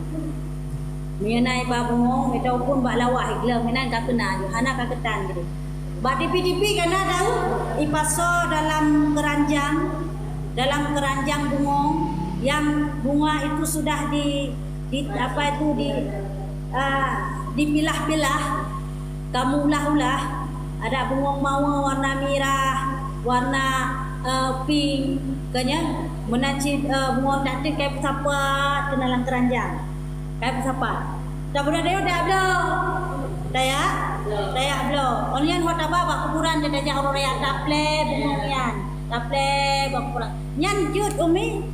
Mengenai pak bengong kita pun bak lawah iklam menan tak kena hana ka ketan gitu. Bak tipi-tipi kena tahu ipaso dalam keranjang bungong yang bunga itu sudah dipilah-pilah kamu ulah-ulah ada bungong mawar warna merah warna pink kanya menaci bungong cantik kayak pesapa dalam keranjang kayak pesapa tak boleh dia dah belum Dayak blo. Onian hot apa bak kuburan dia dajak orang raya taple bungong yan. Taple bak kuburan. Nyan jut umi.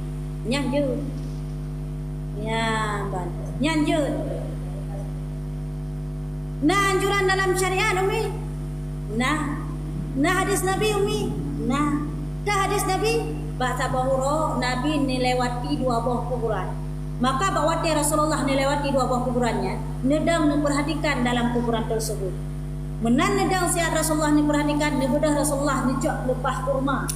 Nyan jut. Ya, ban. Nyan jut. Nah, anjuran dalam syariat umi. Nah hadis Nabi umi. Nah, hadis Nabi bak sabahuro Nabi melewati dua buah kuburan. Maka bawati Rasulullah melewati dua buah kuburannya, nedang memperhatikan dalam kuburan tersebut. Menan nedang siat Rasulullah memperhatikan, nebedah Rasulullah nejak lepah kurma.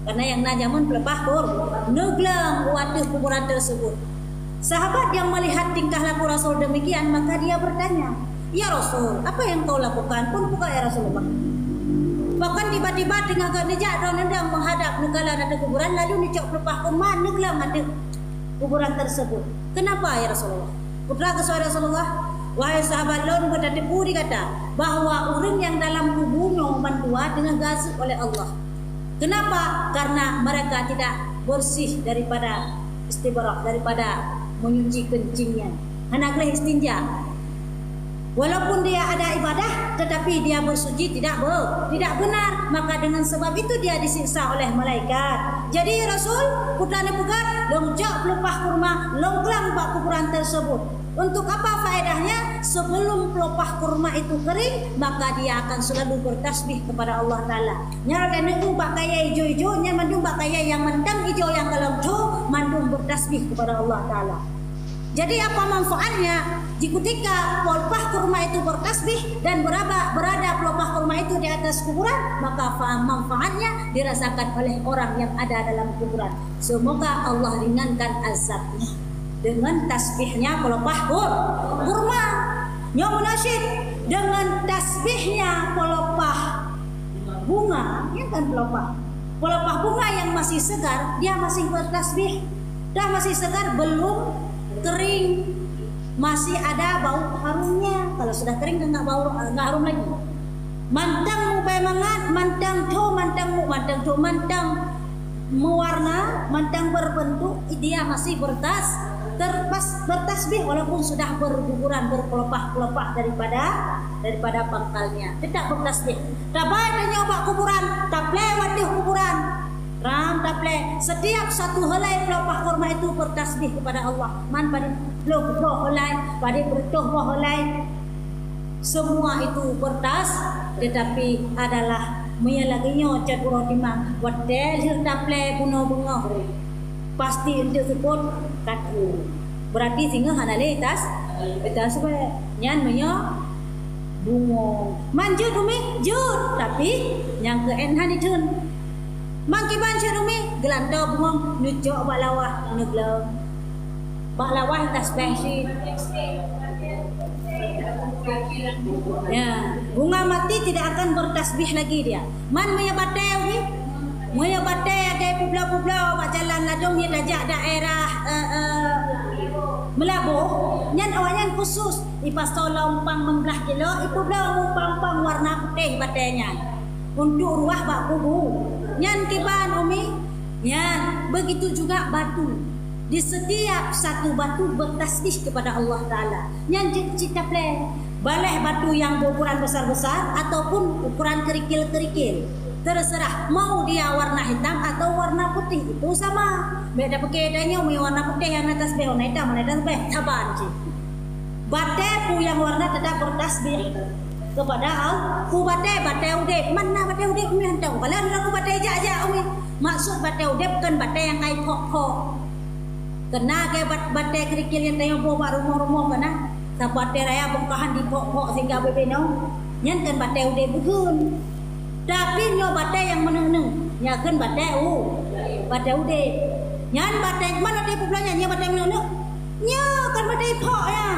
Karena yang najamun lepah kurma, neglang wati kuburan tersebut. Sahabat yang melihat tingkah laku Rasul demikian, maka dia bertanya, "Ya Rasul, apa yang kau lakukan?" Pun buka ya Rasulullah. Bahkan tiba-tiba tengah nejak dong menghadap negara ada kuburan, lalu nejak pelepah kurma neglam ada kuburan tersebut. Kenapa ya Rasulullah? Putra kesuara Rasulullah, wahai sahabat lalu bertepu dikata bahwa orang yang dalam kuburnya mandua dengan gasuk oleh Allah. Kenapa? Karena mereka tidak bersih daripada istibarak, daripada menyuci kencingnya. Anak istinja. Walaupun dia ada ibadah, tetapi dia bersuci tidak benar. Maka dengan sebab itu dia disiksa oleh malaikat. Jadi Rasul putra pegat, longjak pelepah kurma, longklang bak kuburan tersebut. Untuk apa faedahnya? Sebelum pelepah kurma itu kering, maka dia akan selalu bertasbih kepada Allah Ta'ala. Nyara dan nunggu bak kaya hijau-hijau, nyara mandung bak kaya yang mentang hijau yang kelongco, mandung bertasbih kepada Allah Ta'ala. Jadi apa manfaatnya? Jika pelepah kurma itu bertasbih dan berada pelepah kurma itu di atas kuburan, maka manfaatnya dirasakan oleh orang yang ada dalam kuburan. Semoga Allah ringankan azabnya dengan tasbihnya pelepah kurma. Yang munasyid dengan tasbihnya pelepah bunga, ya kan pelepah bunga yang masih segar, dia masih bertasbih. Dah masih segar, belum kering, masih ada bau harumnya. Kalau sudah kering dah nggak harum lagi. Mantang mu mangat, mantang mewarna, mantang berbentuk, dia masih bertasbih walaupun sudah berguguran, berpelepah daripada pangkalnya. Tidak bertasbih. Tabai nyoba kuburan, taple wadih kuburan. Ram taple, setiap satu helai pelepah kurma itu bertasbih kepada Allah. Man pada pelepah helai, pada bertoh helai, semua itu tetapi adalah menyalaginya cat urotima. Wadel hir taple puno bunga, pasti untuk support katu. Berarti singa hanale tas supaya nyan bungo. Manjut umi jut, tapi yang ke enhan itu. Mangkiban cerumi gelanda bunga nujok balawah neglam balawah tasbih. Ya, bunga mati tidak akan bertasbih lagi dia. Man menyabate ada publa-publa mak jalan ladong dia dajak daerah Melabuh nyan awanyan khusus ipas lompang membelah kilo ipu belah umpang warna putih batenya untuk ruah bak kubu. Nyan kiban umi, nyan begitu juga batu. Di setiap satu batu bertasbih kepada Allah Ta'ala. Nyan cita play balai batu yang berukuran besar-besar ataupun ukuran kerikil-kerikil. Terserah mau dia warna hitam atau warna putih itu sama. Beda pakaiannya umi warna putih yang atas beh, warna hitam, warna atas beh, saban sih. Batepu yang warna tetap bertasbih kepada Allah. Ku bate udep mana bate udep umi hantau kalau aku bate aja umi maksud bate udep bukan bate yang kai pok kena ke bate kerikil yang tengok bawa rumah kana tak bate raya bongkahan di pok sehingga bebenau nyan kan bate udep bukan tapi nyo bate yang meneng nya kan bate udep nyan bate mana dia pulanya nya bate meneng nya kan bate pok ya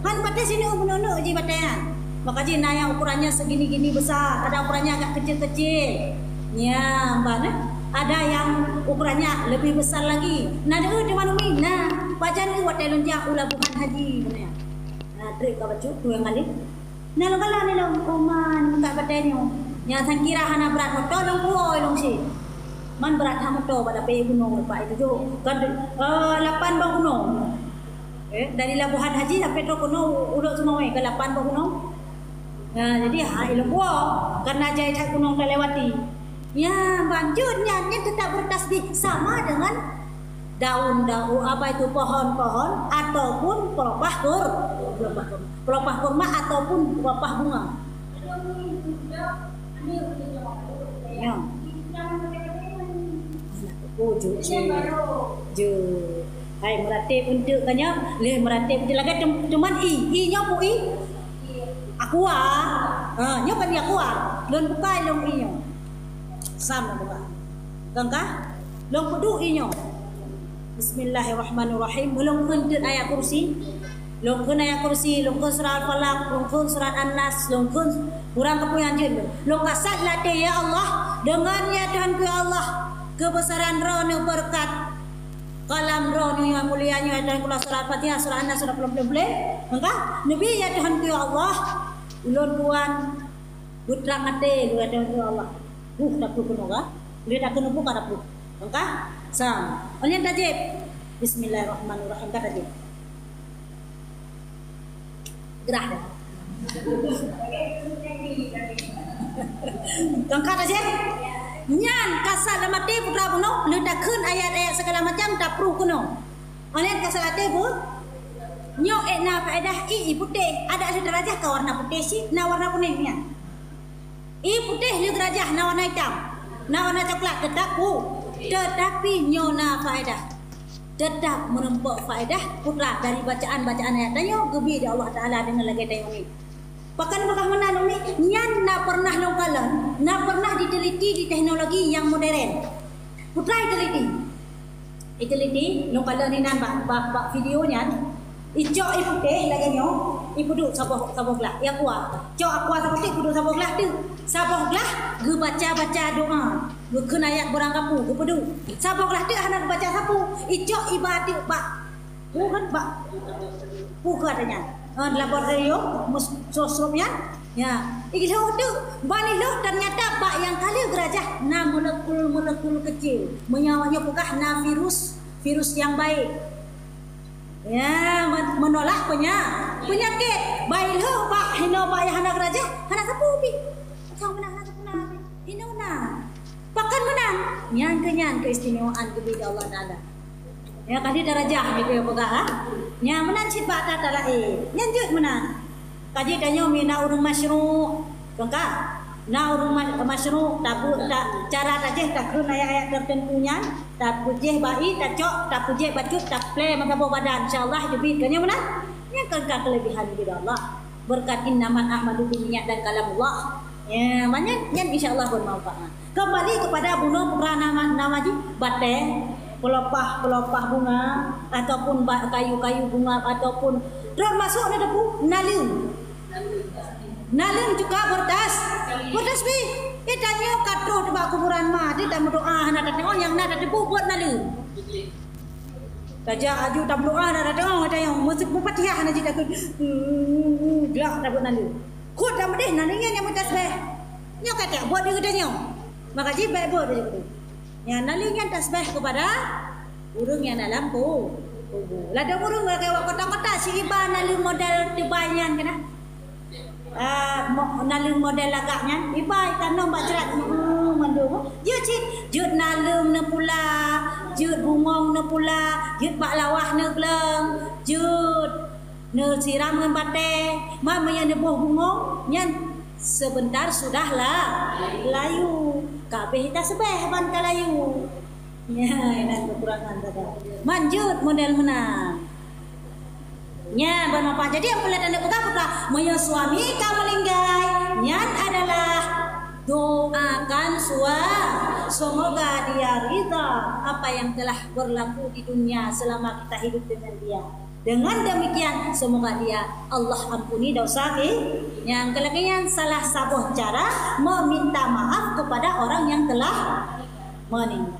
han bate sini meneng ji bate ya. Maka jina yang ukurannya segini-gini besar, ada ukurannya agak kecil-kecil. Ya, mbak, ada yang ukurannya lebih besar lagi. Nah, di mana umi? Nah, wajan buat telunja ulabuhan haji, benar. Nah, trik kawan cuy, dua kali. Nah, lo kalah ni lo, oman, muka badannya. Yang sang kira hana berat motor, long pulau, long si. Man berat hana motor pada pay gunung lepas itu jo. Kan 8 bang gunung. Dari Labuhan Haji sampai Petro Gunung, udah semua ke 8 bang gunung. Nah, jadi ilmu gua karena jahit gunung terlewati. Ya, lanjutnya tetap bertasbih sama dengan daun-daun apa itu pohon-pohon ataupun pelepah kurma ataupun pelepah bunga. Ya. Hai meratip untuk kanya, le meratip lagi cuman i-nya pu i. Aqua, nyo kan aqua, lon buka long inyo. Sama buka. Gangka, long pedu inyo. Bismillahirrahmanirrahim. Long kun ayat kursi, long kun surat Al-Falaq, long kun surat An-Nas, long kun Kurang kepunyaan jin. Lo kasat latih ya Allah. Dengannya Tuhanku ya Allah. Kebesaran rohnya berkat. Kalam rohnya yang mulianya. Dan kula surah Al-Fatihah. Surah An-Nas. Surah boleh. Maka Nabi ya Tuhanku ya Allah. Ulun puan. Putra ngate. Lu ya Tuhanku ya Allah. Tak perlu kuno kah? Lu tak kena buka tak perlu. Maka. Sam. Oleh tajib. Bismillahirrahmanirrahim. Kata tajib. Gerah dah. Tengkar aja. Nyan kasar lama te putra puno, letak kun ayat-ayat segala macam tak perlu kuno. Oleh kasar te bu, nyok na faedah i putih. Ada derajah ke warna putih sih, na warna kuningnya. I putih ni derajah na warna hitam, na warna coklat tetap bu. Tetapi nyona faedah. Tetap menempuh faedah putra dari bacaan-bacaan ayat tanya gebi di Allah Taala dengan lagi tayang ni. Pakan bagaimana ni? Nyan na pernah nongkalan, na pernah diteliti di teknologi yang modern. Putra diteliti nongkalan ni nan bak videonya. Icok iputih lagi nyo, ipuduk saboh gelah. Yang kuat. Cok aku saputih puduk saboh gelah tu. Saboh gelah ge baca doa. Ge keun ayat borang kapu ge puduk. Saboh gelah tu hendak baca sapu. Icok ibadah bak. Bukan bak. Katanya. Laboratorium sosropnya. Ya. Ikilah tu bani loh ternyata bak yang kali gerajah na molekul kecil. Menyawanya bukan na virus yang baik. Ya, menolak penyakit. Baiklah pak hino pak yang hendak gerajah hendak sapu pi. Kau menang hendak sapu na. Hino na. Pakan menang. Nyan keistimewaan kepada Allah Taala. Ya kali darajah gitu ya pegah. Nya menang sifat tak lain. Nyanjut menang. Kaji tanya mina urung masyru'. Bangka. Na urung masyru' tak cara tajih tak keun ayat-ayat tertentunya. Tak pujih bayi, tak cok, tak pujih bacut, tak play maka badan. InsyaAllah lebih kanya menang. Yang kelebihan kepada Allah. Berkat innaman ahmadu biniyat dan kalamullah. Ya, banyak yang insyaAllah bermanfaat. Kembali kepada bunuh nama bateng. Pelopah bunga ataupun kayu-kayu bunga ataupun termasuk ada debu nalung juga bertas bi itanya kado di kuburan mati tak berdoa nak tengok yang nak debu buat nalung saja aju tak berdoa nak tengok ada yang musik Fatihah nak jadi gelak tak buat nalung kod dah medih nalungnya yang bertas be nyo kata buat dia kedanya maka ji baik buat dia gitu. Yang nalingkan tasbih kepada burung yang dalam tubuh. Lada burung kayak kota-kota si iba naling model tibanyan kena. Naling model lagaknya iba tanam bacrat mandu. Jut nalung ne pula, jut bungong ne pula, jut bak lawah ne gleng, jut ne siram ngan bate, mamanya ne buah bungong nyan sebentar sudahlah layu. Kabeh kita sebeh ban kalayu. Ya, ini kekurangan tadi. Manjut model menang. Nya bermanfaat. Jadi yang pelihatan putra moyo suami kamu linggai. Nyan adalah doakan semoga dia ridha apa yang telah berlaku di dunia selama kita hidup dengan dia. Dengan demikian semoga dia Allah ampuni dosa yang kelebihan salah satu cara meminta maaf kepada orang yang telah meninggal.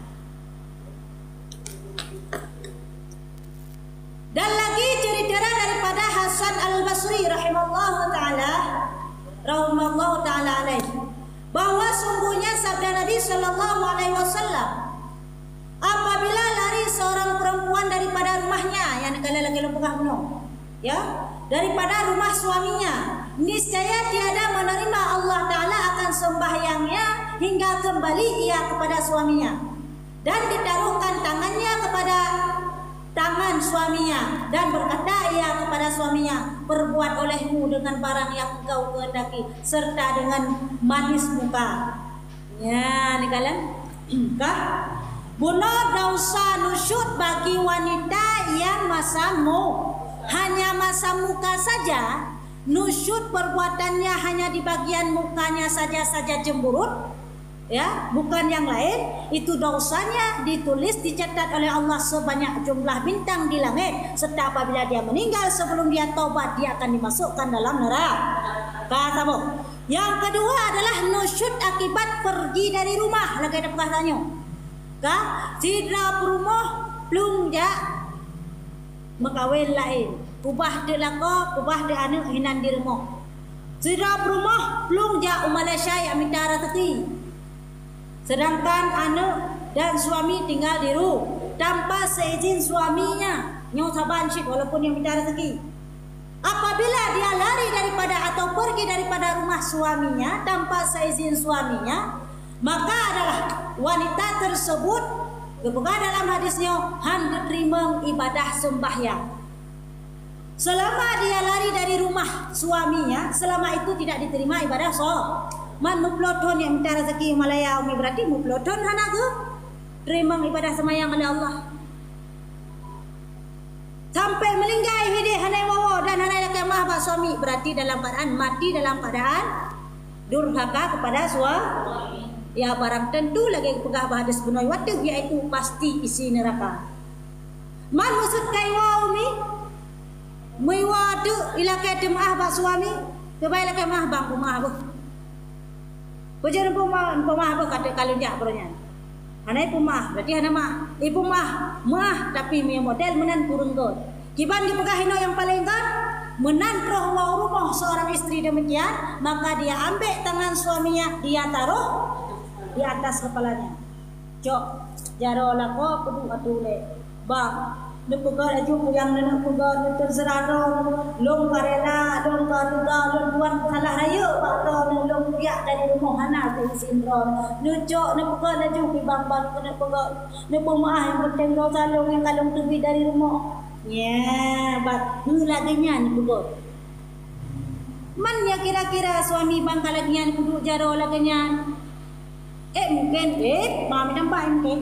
Dan lagi cerita daripada Hasan Al-Basri rahimallahu taala alaihi bahwa sungguhnya sabda Nabi sallallahu alaihi wasallam apabila lari seorang perempuan daripada rumahnya yang kala lagi lepegah penuh ya daripada rumah suaminya niscaya tiada menerima Allah Ta'ala akan sembahyangnya hingga kembali ia kepada suaminya dan ditaruhkan tangannya kepada tangan suaminya dan berkata ia kepada suaminya perbuat olehmu dengan barang yang engkau kehendaki serta dengan manis muka ya ni kalian kah bunuh dosa nusyut bagi wanita yang hanya masa muka saja nusyut perbuatannya hanya di bagian mukanya saja cemburut ya bukan yang lain itu dosanya ditulis dicatat oleh Allah sebanyak jumlah bintang di langit serta apabila dia meninggal sebelum dia taubat dia akan dimasukkan dalam neraka kata Yang kedua adalah nusyud akibat pergi dari rumah. Lagi ada perkasaannya. Kah? Sidra perumah plung jak makawin lain. Ubah de lako, ubah de anak hinan di rumah. Sidra perumah plung jak Malaysia yang minta ratati. Sedangkan anak dan suami tinggal di rumah tanpa seizin suaminya. Nyaw saban syik walaupun yang minta rezeki. Apabila dia lari daripada atau pergi daripada rumah suaminya tanpa seizin suaminya, maka adalah wanita tersebut kebuka dalam hadisnya hendak terima ibadah sembahyang. Selama dia lari dari rumah suaminya, selama itu tidak diterima ibadah man muploton yang minta rezeki Malaya umi berarti muploton hana ke terima ibadah sembahyang oleh Allah. Sampai melinggai hidih hanai wawa dan hanai lakai mahbah suami, berarti dalam keadaan mati dalam keadaan durhaka kepada suami. Ya barang tentu lagi pegah bahadis benoi watu iaitu pasti isi neraka. Man maksud kai wau mi mui watu ilakai demah bah suami kebai lakai mahbang pemah bah. Bujan pemah bah kata kalau dia beronyan. Hanai pemah berarti hana mah. Ibu mah tapi punya model menan kurung god. Kiban dipegahino yang paling god menan roh wau rumah seorang istri demikian, maka dia ambil tangan suaminya, dia taruh di atas kepalanya. Cok jaro lako kudu atule. Bang nepega laju yang nenek pega terserah long karela long karuga long tuan salah raya pak long long piak dari rumah hana ke sindron nucok nepega laju pi bang kena pega nepo maah yang penting ro salong yang kalong tebi dari rumah ya bat hulagenyan nepega man ya kira-kira suami bang kalagian kudu jaro lagenyan mungkin mami nampak mungkin.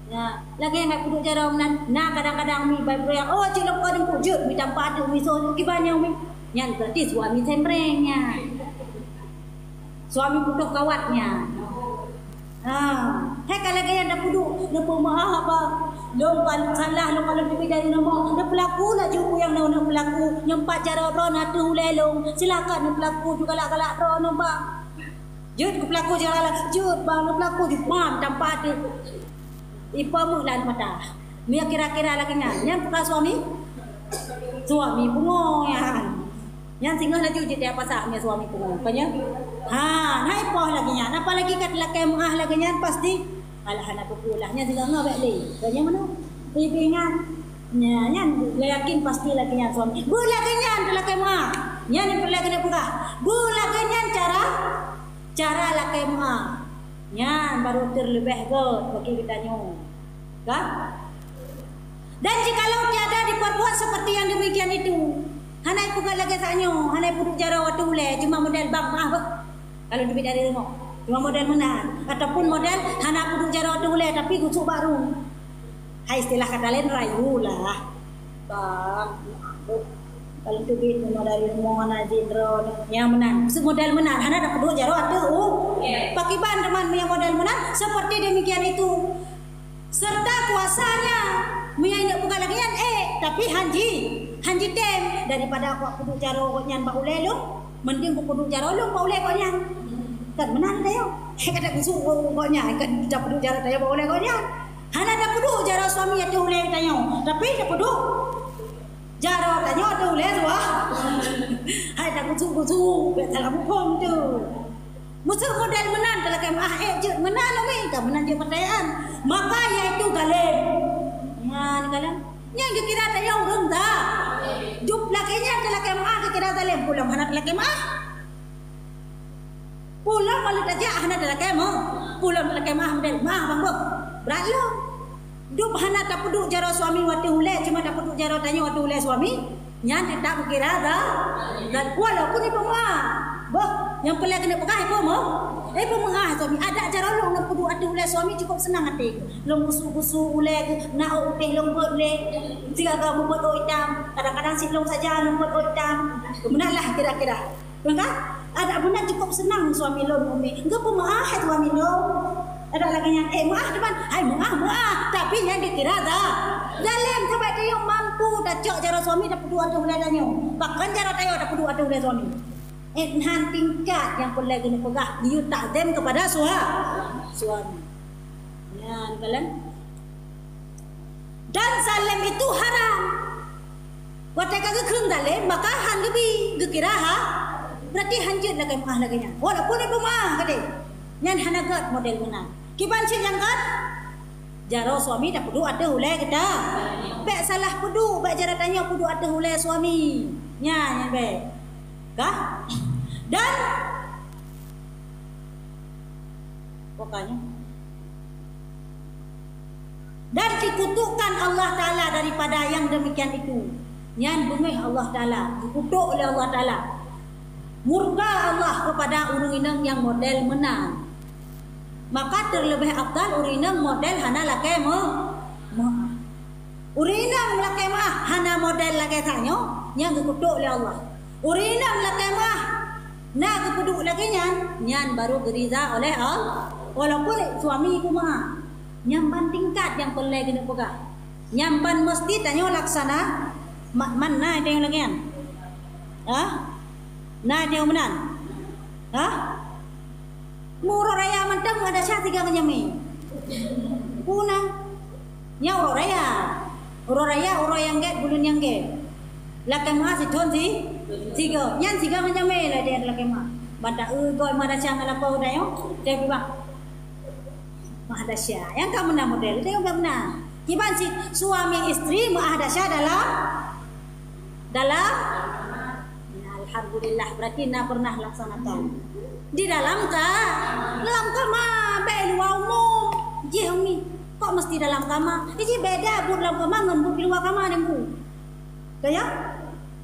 Ya, lagi yang nak duduk jarang nak kadang-kadang mi baik yang oh cik lok ada pujut mi tanpa ada mi so kibanya mi yang berarti suami sembrengnya. Suami butuh kawatnya. Kalau yang dah duduk nak pemah apa lompat salah lompat lebih dari nama nak pelaku lah juga yang nak pelaku nyempat cara ron atu lelong silakan nak pelaku juga galak ron nampak. Jut ku pelaku jangan jut bang pelaku jut mam tanpa ada. Ipa mulan mata. Mia kira-kira lagi yang bukan suami pungo ya. Yang tinggal lagi uji dia pasak mia suami pungo. Kanya, naik poh lagi nya. Apa lagi kat lakai mengah lagi nya pasti. Alah anak pulahnya tinggal ngabek le. Kanya mana? Pipingan. Nya yakin pasti lagi nya suami. Bu lagi nya lakai mengah. Nya ni perlu kena buka. Bu lagi nya cara lakai mengah. Ya, baru terlebih god bagi kita nyu. Kan? Dan jikalau tiada diperbuat seperti yang demikian itu, hanai pugat lagi sanyo, hanai puduk jara waktu ule, cuma model bang maaf. Kalau lebih dari rumah, cuma model menan, ataupun model hanai puduk jara waktu ule tapi gusuk baru. Hai istilah kata lain rayu lah. Bang, kalau tu bit dari rumah mana jindro yang menan, model menan, hanai dah puduk jara waktu. Pakiban teman yang model menan seperti demikian itu. Serta kuasanya menyanyi bukan lagi yang tapi hanji tem daripada aku puduk jaro nyan ba ule lu mending aku puduk jaro lu ba ule ko nyan kan menan dayo kata kusu ko nyan kan dak puduk jaro dayo ba ule ko nyan hana dak puduk jaro suami atu ule dayo tapi dak puduk jaro dayo atu ule wah hai dak kusu be dalam pom tu musuh model menan dalam kem je menan lo mi kan menan je pertanyaan maka yaitu galem ngan galem yang kira dayo rendah dup lakinya dalam kem kira galem pulang hana dalam kem pulang malu aja hana dalam kem pulang dalam kem model mah bang bo berat lo dup hana tak puduk jaro suami waktu ule cuma tak puduk jaro tanya waktu ule suami nyan tak kira dah dan walaupun ibu mah boh yang pelak kena pegang ibu mau ibu mengah suami ada cara long nak puduk ada ule suami cukup senang hati long busu ule nak utih long buat ule jika kamu buat hitam kadang-kadang si long saja long buat hitam kemenanlah kira-kira kan ada benar cukup senang suami long umi enggak pemah suami long ada lagi yang maaf teman hai maaf tapi yang dikira dah dalam sampai dia mampu dah cok cara suami dah puduk ada ule danyo bahkan cara tayo dah puduk ada ule suami enhan tingkat yang boleh kena pegah liu takzim kepada suami. Ya, kalian. Dan salam itu haram. Wataka ke keung dale maka han ke bi ke kira ha berarti hanjut lagi mah lagi nya. Walaupun ibu mah kade. Nyan hanagat model menang. Kiban cin yang kat jaro suami dah pudu ada hulai kita. Bek salah pudu, bek jara tanya pudu ada hulai suami. Nya bek. Kah? Dan pokoknya dan dikutukkan Allah Ta'ala daripada yang demikian itu. Yang bengih Allah Ta'ala, dikutuk oleh Allah Ta'ala. Murka Allah kepada urang-inang yang model menang. Maka terlebih afdal urang-inang model hana laki maaf. Urang-inang laki maaf hana model laki tanyo yang dikutuk oleh Allah. Urang-inang laki maaf na kepuduk lagi nyan baru geriza oleh Allah. Walaupun suami ku maaf. Nyampan tingkat yang boleh kena pegang. Nyampan mesti tanya laksana mana ada yang lagi kan? Nah ada yang menan? Murah raya mantap ada syah tiga kenyami. Punang. Nya urang raya. Urang raya urang yang get bulun yang get. Lakai mah si thon si tiga. Nyan tiga kenyami lah dia lakai mah. Banda goi mana syah ngalako dayo. Dia bilang Mahadasya. Yang kamu nak model itu yang benar. Kiban si suami istri mahadasya dalam alhamdulillah berarti nak pernah laksanakan. Di dalam kamar be luar umum. Je umi kok mesti dalam kamar? Ini beda bu dalam kamar ngan bu di luar kamar ni bu. Kaya?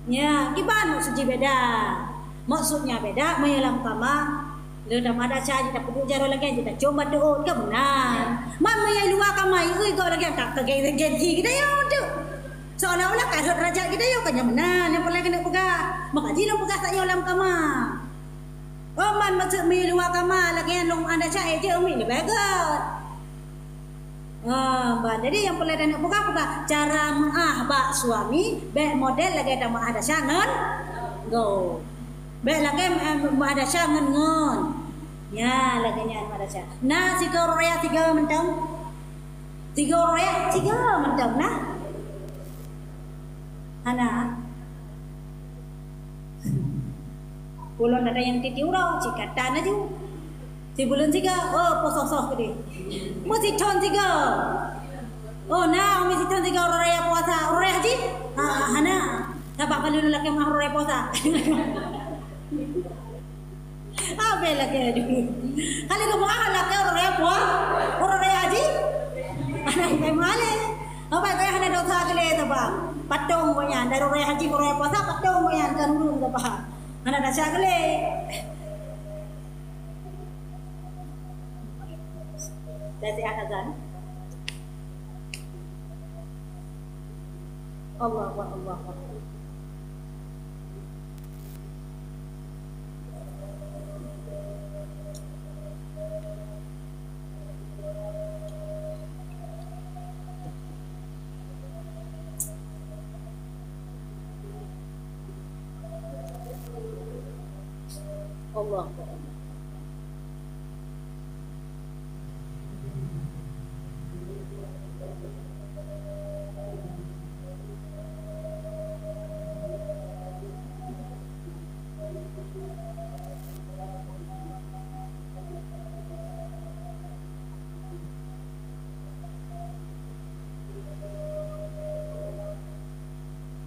Ya, kiban maksudnya beda. Maksudnya beda dalam kamar. Dalam ada saja kita perlu jaro lagi kita coba doa ke benar. Mama yang luar kamai ui kau lagi tak tergegi kita yo tu. Seolah-olah kadut raja kita yo kan yang benar yang boleh kena pegang. Maka jilo pegang tak yo dalam kamar. Oh man maksud mi luar kamar lagi yang long ada saja je umi le bagat. Jadi yang boleh kena pegang cara mengahbak suami be model lagi ada ada sangan go. Baik lagi ada syangan ngon. Ya lagi nya ada syang. Nah tiga raya tiga mentang. Tiga raya tiga mentang nah. Hana. Bulan ada yang titi urau cikatan aja. Si bulan tiga posok-posok gede. Mesti ton tiga. Oh nah mesti ton tiga raya puasa. Raya haji. Hana. Tapak kalau lelaki mah raya puasa. Apa lagi dulu? Kali kamu laki orang apa? Orang haji? Anak yang mana? Apa kaya hanya dosa kali tu bah? Patung punya dari orang haji orang apa? Patung punya kan dulu tu bah? Anak dosa kali. Dari azan. Allah. Allah.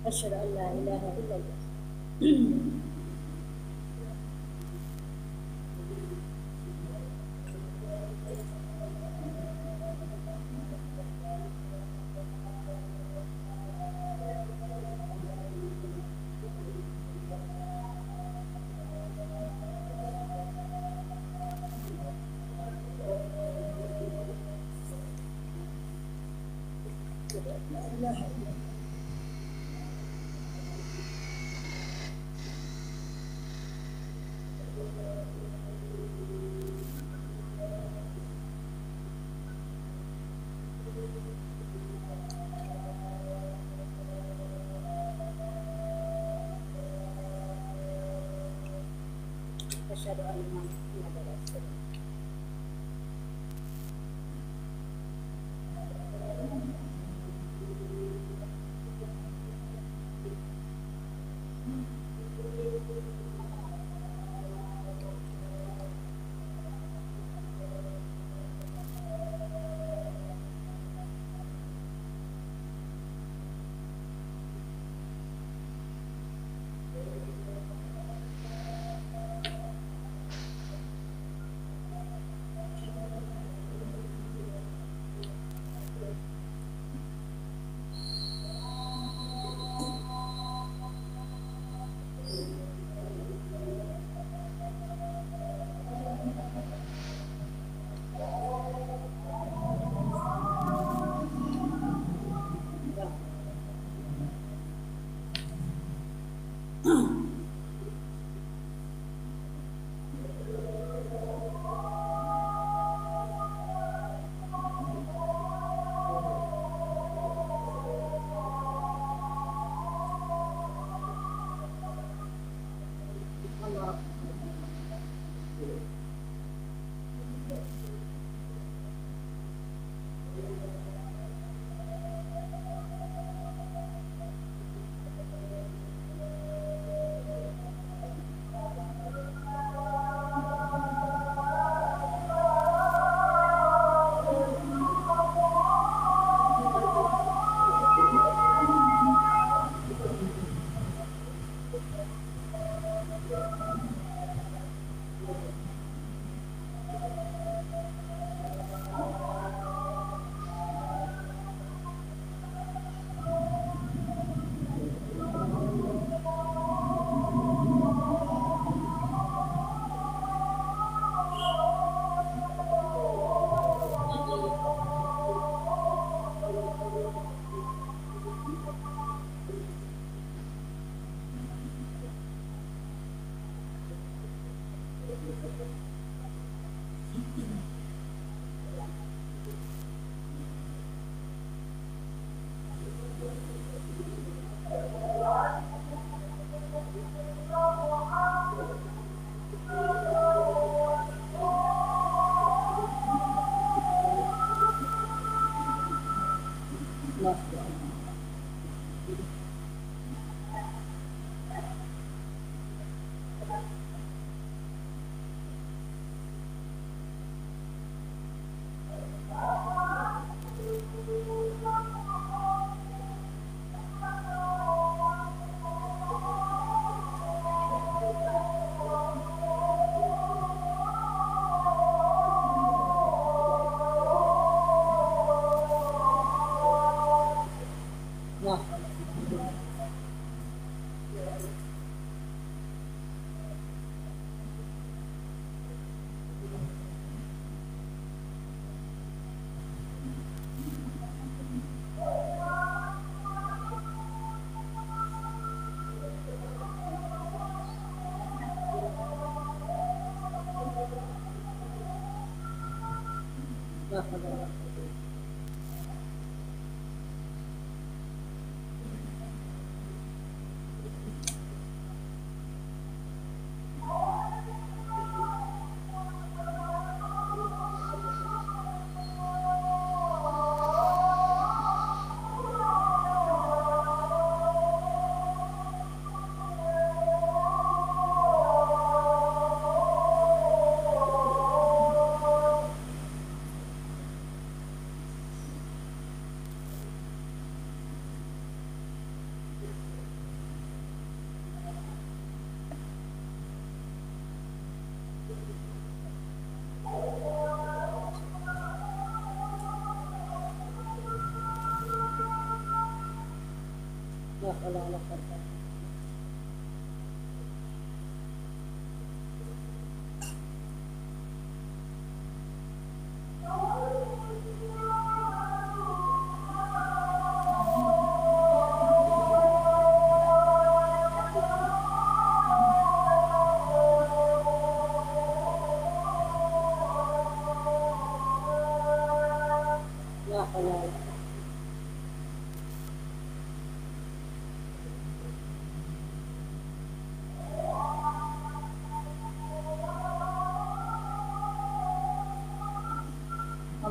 Asyhadu an la ilaha illallah. asyhadu anna Muhammadar Rasulullah.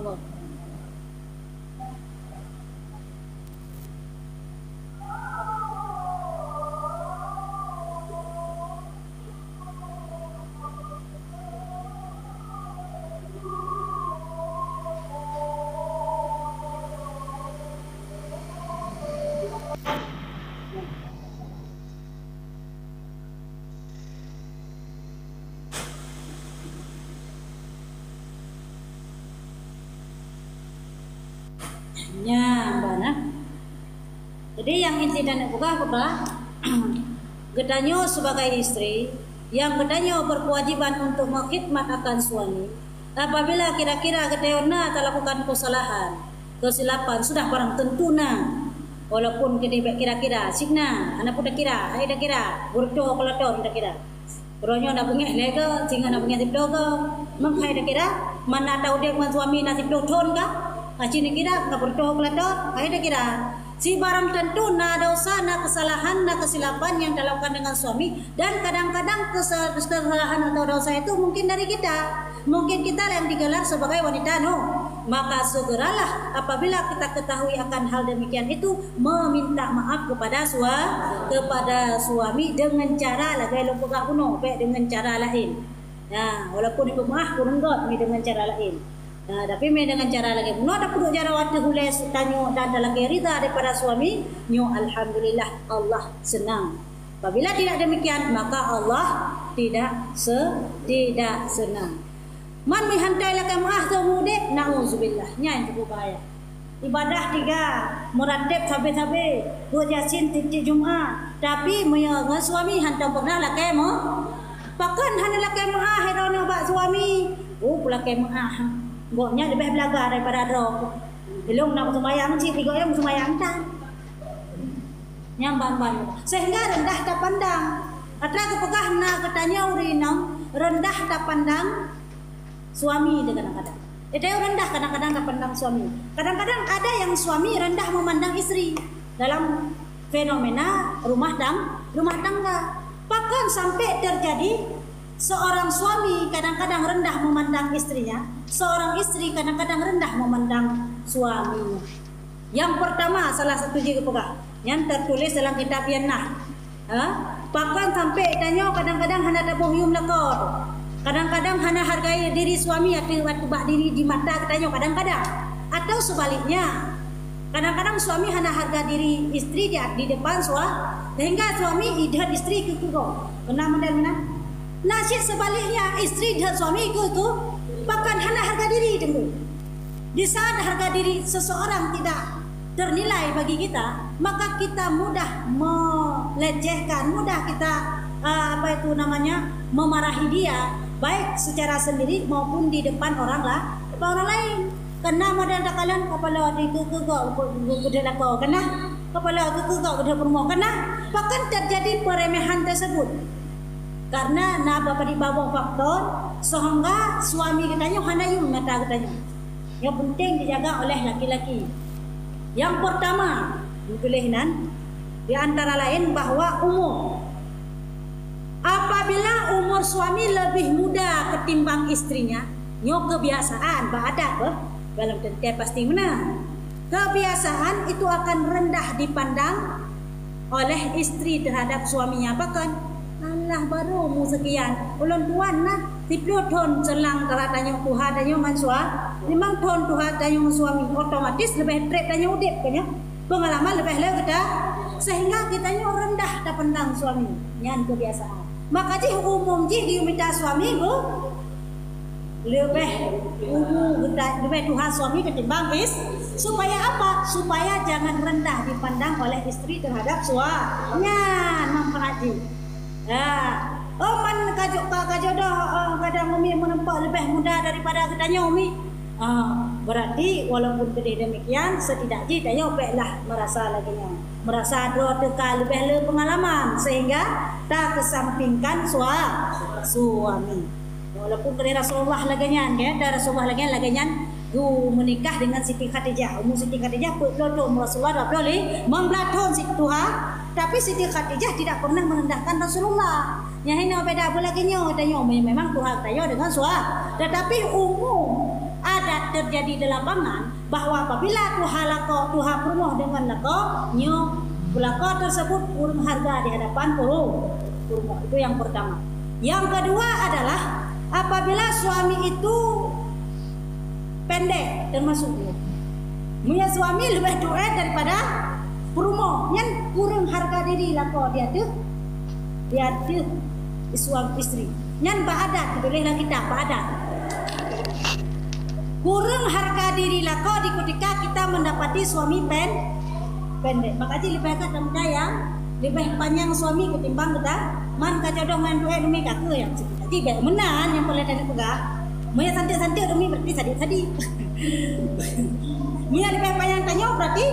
Allah. Ya, bana. Jadi yang insiden buka apa? Gedanyo sebagai istri yang gedanyo berkewajiban untuk mengkhidmat akan suami. Apabila kira-kira gedayona telah lakukan kesalahan, kesilapan sudah barang tentu na. Walaupun kira-kira signa, anak pun dah kira, ai dah kira, burdo kolator dah kira. Ronyo nak bengeh lega, singa nak bengeh tipdo ke, mengkai dah kira, mana tahu dia dengan suami nak tipdo thon ka? Aci ni kira ka burdo kolator, ai dah kira. Si barang tentu na dosa, na kesalahan, na kesilapan yang dilakukan dengan suami, dan kadang-kadang kesalahan atau dosa itu mungkin dari kita. Mungkin kita yang digelar sebagai wanita, no. Maka segeralah apabila kita ketahui akan hal demikian itu meminta maaf kepada suami dengan cara lagai lopogak kuno, dengan cara lain. Nah, walaupun itu maaf kurang dengan cara lain. Nah, tapi dengan cara lagi kuno ada perlu cara waktu hulai tanyo dan lagi rida daripada suami, nyo alhamdulillah Allah senang. Apabila tidak demikian maka Allah tidak senang. Man mihantai lakai maaf tu mudik, na'udzubillah. Nya yang cukup bahaya. Ibadah 3, meratib sabe-sabe, 2 Yasin titik Jumaat. Tapi dengan suami hantar pernah lakai mo. Pakan hanya lakai maaf herono bak suami. Oh, pula lakai maaf. Boknya lebih belaga daripada roh. Belum nak sembahyang cik, 3 yang sembahyang tak. Nyamban-ban. Sehingga rendah tak pandang. Atra kepegah na katanya urinam, rendah tak pandang suami kadang-kadang. Itu rendah kadang-kadang tak pandang suami. Kadang-kadang ada yang suami rendah memandang istri dalam fenomena rumah tangga. Bahkan sampai terjadi seorang suami kadang-kadang rendah memandang istrinya, seorang istri kadang-kadang rendah memandang suaminya. Yang pertama salah satu juga yang tertulis dalam kitab Yannah. Bahkan sampai tanya kadang-kadang hana ada bohyum lakor. Kadang-kadang hana hargai diri suami atau bak diri di mata katanya kadang-kadang. Atau sebaliknya. Kadang-kadang suami hana harga diri istri di depan suami, sehingga suami idhat istri ke kugo. Pernah model mana? Nasib sebaliknya istri idhat suami ke itu bahkan hana harga diri tunggu. Di saat harga diri seseorang tidak ternilai bagi kita, maka kita mudah melecehkan, mudah kita memarahi dia, baik secara sendiri maupun di depan orang lain. Kena modal takalan kepala di kegak gede lako, kena kepala kegak gede permo, kena bahkan terjadi peremehan tersebut karena napa di bawah faktor sehingga suami katanya hanayum mata katanya. Yang penting dijaga oleh laki-laki. Yang pertama dituliskan di antara lain bahwa umur. Apabila umur suami lebih muda ketimbang istrinya, nyo kebiasaan ba'adat dalam tentu pasti benar. Kebiasaan itu akan rendah dipandang oleh istri terhadap suaminya. Bahkan Allah baru mu sekian ulun tuan nah tiplo ton selang telah tanya Tuhan tanya man suami memang ton Tuhan tanya suami otomatis lebih trek tanya udip kanya pengalaman lebih kita sehingga kitanya rendah tak pandang suami nyan kebiasaan. Maka ji umum ji diminta suami bu lebih Tuhan suami ketimbang supaya apa? Supaya jangan rendah dipandang oleh istri terhadap suaminya. Nampak ji. Man kajodoh kadang umi menempat lebih muda daripada katanya umi. Berarti walaupun demikian setidaknya tanya baiklah merasa dua teka lebih pengalaman sehingga tak kesampingkan suami. Walaupun dari Rasulullah laganyan dari Rasulullah laganyan menikah dengan Siti Khadijah. Siti Khadijah lodo Rasulullah boleh membelaton Siti Tuhan, tapi Siti Khadijah tidak pernah merendahkan Rasulullah. Yang ini beda pula kenyo tanya memang Tuhan tayo dengan suami. Tetapi umum adat terjadi di lapangan bahwa apabila tuha perumoh dengan lako nyo lako tersebut kurang harga di hadapan perumoh. Itu yang pertama. Yang kedua adalah apabila suami itu pendek termasuk punya suami lebih duit daripada perumoh yang kurang harga diri lako dia tuh suami istri yang baadat bolehlah kita baadat kurang harga diri lako di ketika kita mendapati suami pendek. Makanya lebih kat muda yang lebih panjang suami ketimbang kita man kacodong man duit demi kakak yang jadi baik menan yang boleh dari pegah Maya santai-santai demi berarti sadi Maya lebih panjang tanya berarti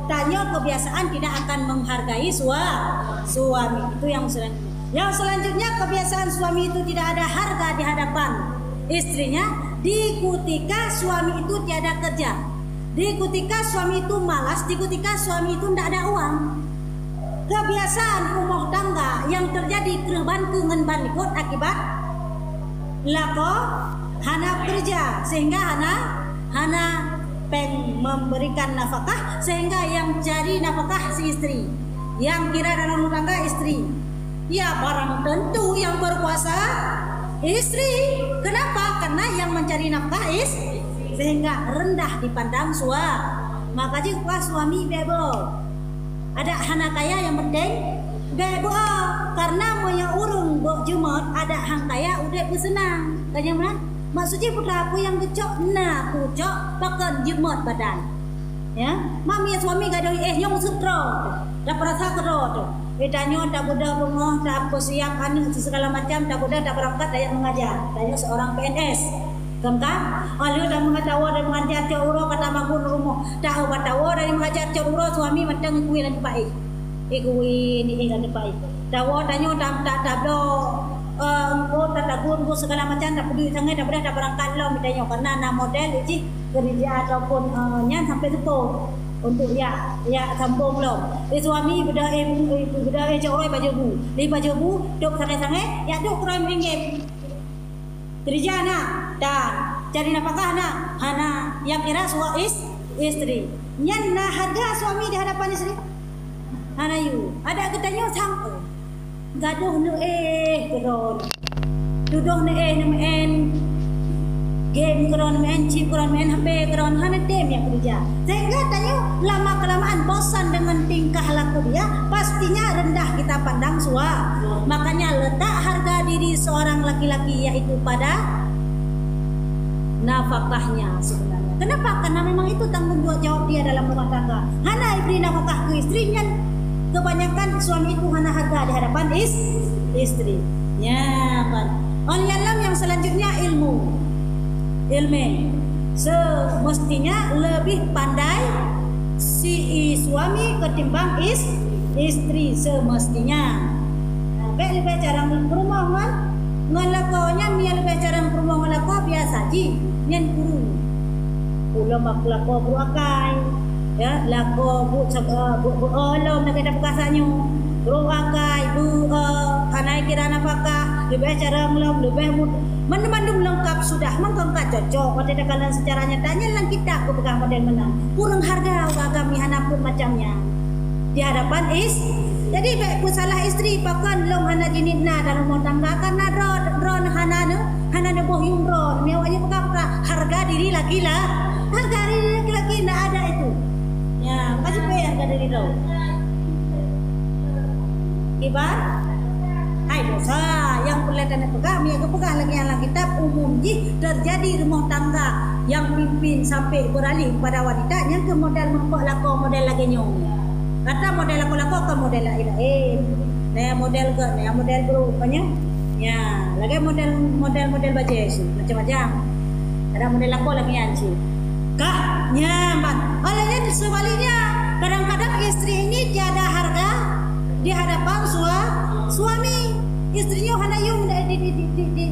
tanya kebiasaan tidak akan menghargai suami. Itu yang selanjutnya. Yang selanjutnya kebiasaan suami itu tidak ada harga di hadapan istrinya di ketika suami itu tiada kerja, di ketika suami itu malas, di ketika suami itu tidak ada uang. Kebiasaan rumah tangga yang terjadi kerban dengan banikot akibat lako hana kerja sehingga hana peng memberikan nafkah sehingga yang cari nafkah si istri, yang kira dalam rumah tangga istri. Ya barang tentu yang berkuasa istri. Kenapa? Karena yang mencari nafkah sehingga rendah dipandang suami. Makanya suami bebo. Ada hana kaya yang penting bebo karena moya urung bok jumat ada hang kaya udah bersenang. Tanya mana? Maksudnya putra aku yang kecok nah pucok pakai jumat badan. Ya, mami suami gadoi nyong sutro. Dapat rasa kero. Bedanya tak budak bungoh, tak siap anu segala macam, tak budak tak berangkat daya mengajar. Daya seorang PNS. Kan? Alu dah mengatawa dan mengajar cak uro kata bangun rumah. Tahu batawa dari mengajar cak uro suami mentang kuih dan baik. Kuih ni dan baik. Tawa tanya tak do engko tak tagun segala macam tak peduli sangat tak berangkat tak berangkat lo mitanya karena nama model uji kerja ataupun nyan sampai tutup. Untuk ya sambung lo. Suami beda cak uro baju bu. Di baju bu dok sangat-sangat ya dok kurang ringgit. Kerja nak dan cari nafkah nak hana yang kira istri nyan nah harga suami di hadapan istri hana you ada ketanya sang gaduh nu keron duduk nu game keron main chip keron main HP keron hana dem yang kerja sehingga tanya lama kelamaan bosan dengan tingkah laku dia pastinya rendah kita pandang suami. Makanya letak harga diri seorang laki-laki yaitu pada nafkahnya sebenarnya. Kenapa? Karena memang itu tanggung jawab dia dalam rumah tangga. Hana beri nafkah ke istrinya. Kebanyakan suami itu hana harga di hadapan istri. Ya kan. Yang selanjutnya ilmu. Semestinya lebih pandai si suami ketimbang istri semestinya. Lebih jarang berumah kan ngelakonya dia lebih jarang berumah ngelako biasa ji nyen guru ulam aku lako buakai ya lako bu olom nak ada bekasanya buakai bu kanai kira nafkah lebih jarang lom lebih mandum lengkap sudah mengangkat cocok pada kalian secara nyatanya lang kita aku pegang model menang kurang harga agami hanapun macamnya di hadapan jadi baik pun salah istri pakan long hana jinidna dalam rumah tangga karena ron hana bohyung ron mewahnya pegang harga diri laki lah harga diri laki tidak ada itu ya masih pe harga diri lo kibar hai dosa yang perlihatan pegang yang pegang lagi yang kitab umum terjadi rumah tangga yang pimpin sampai beralih pada wanita yang ke model mempelakon model lagi nyong kata model aku ke model lain, naya model ke naya model berupanya, ya lagi model baju sih macam-macam, ada model aku lagi anci, kah nyaman, olehnya sebaliknya kadang-kadang istri ini tiada harga di hadapan suami, istrinya hanya yung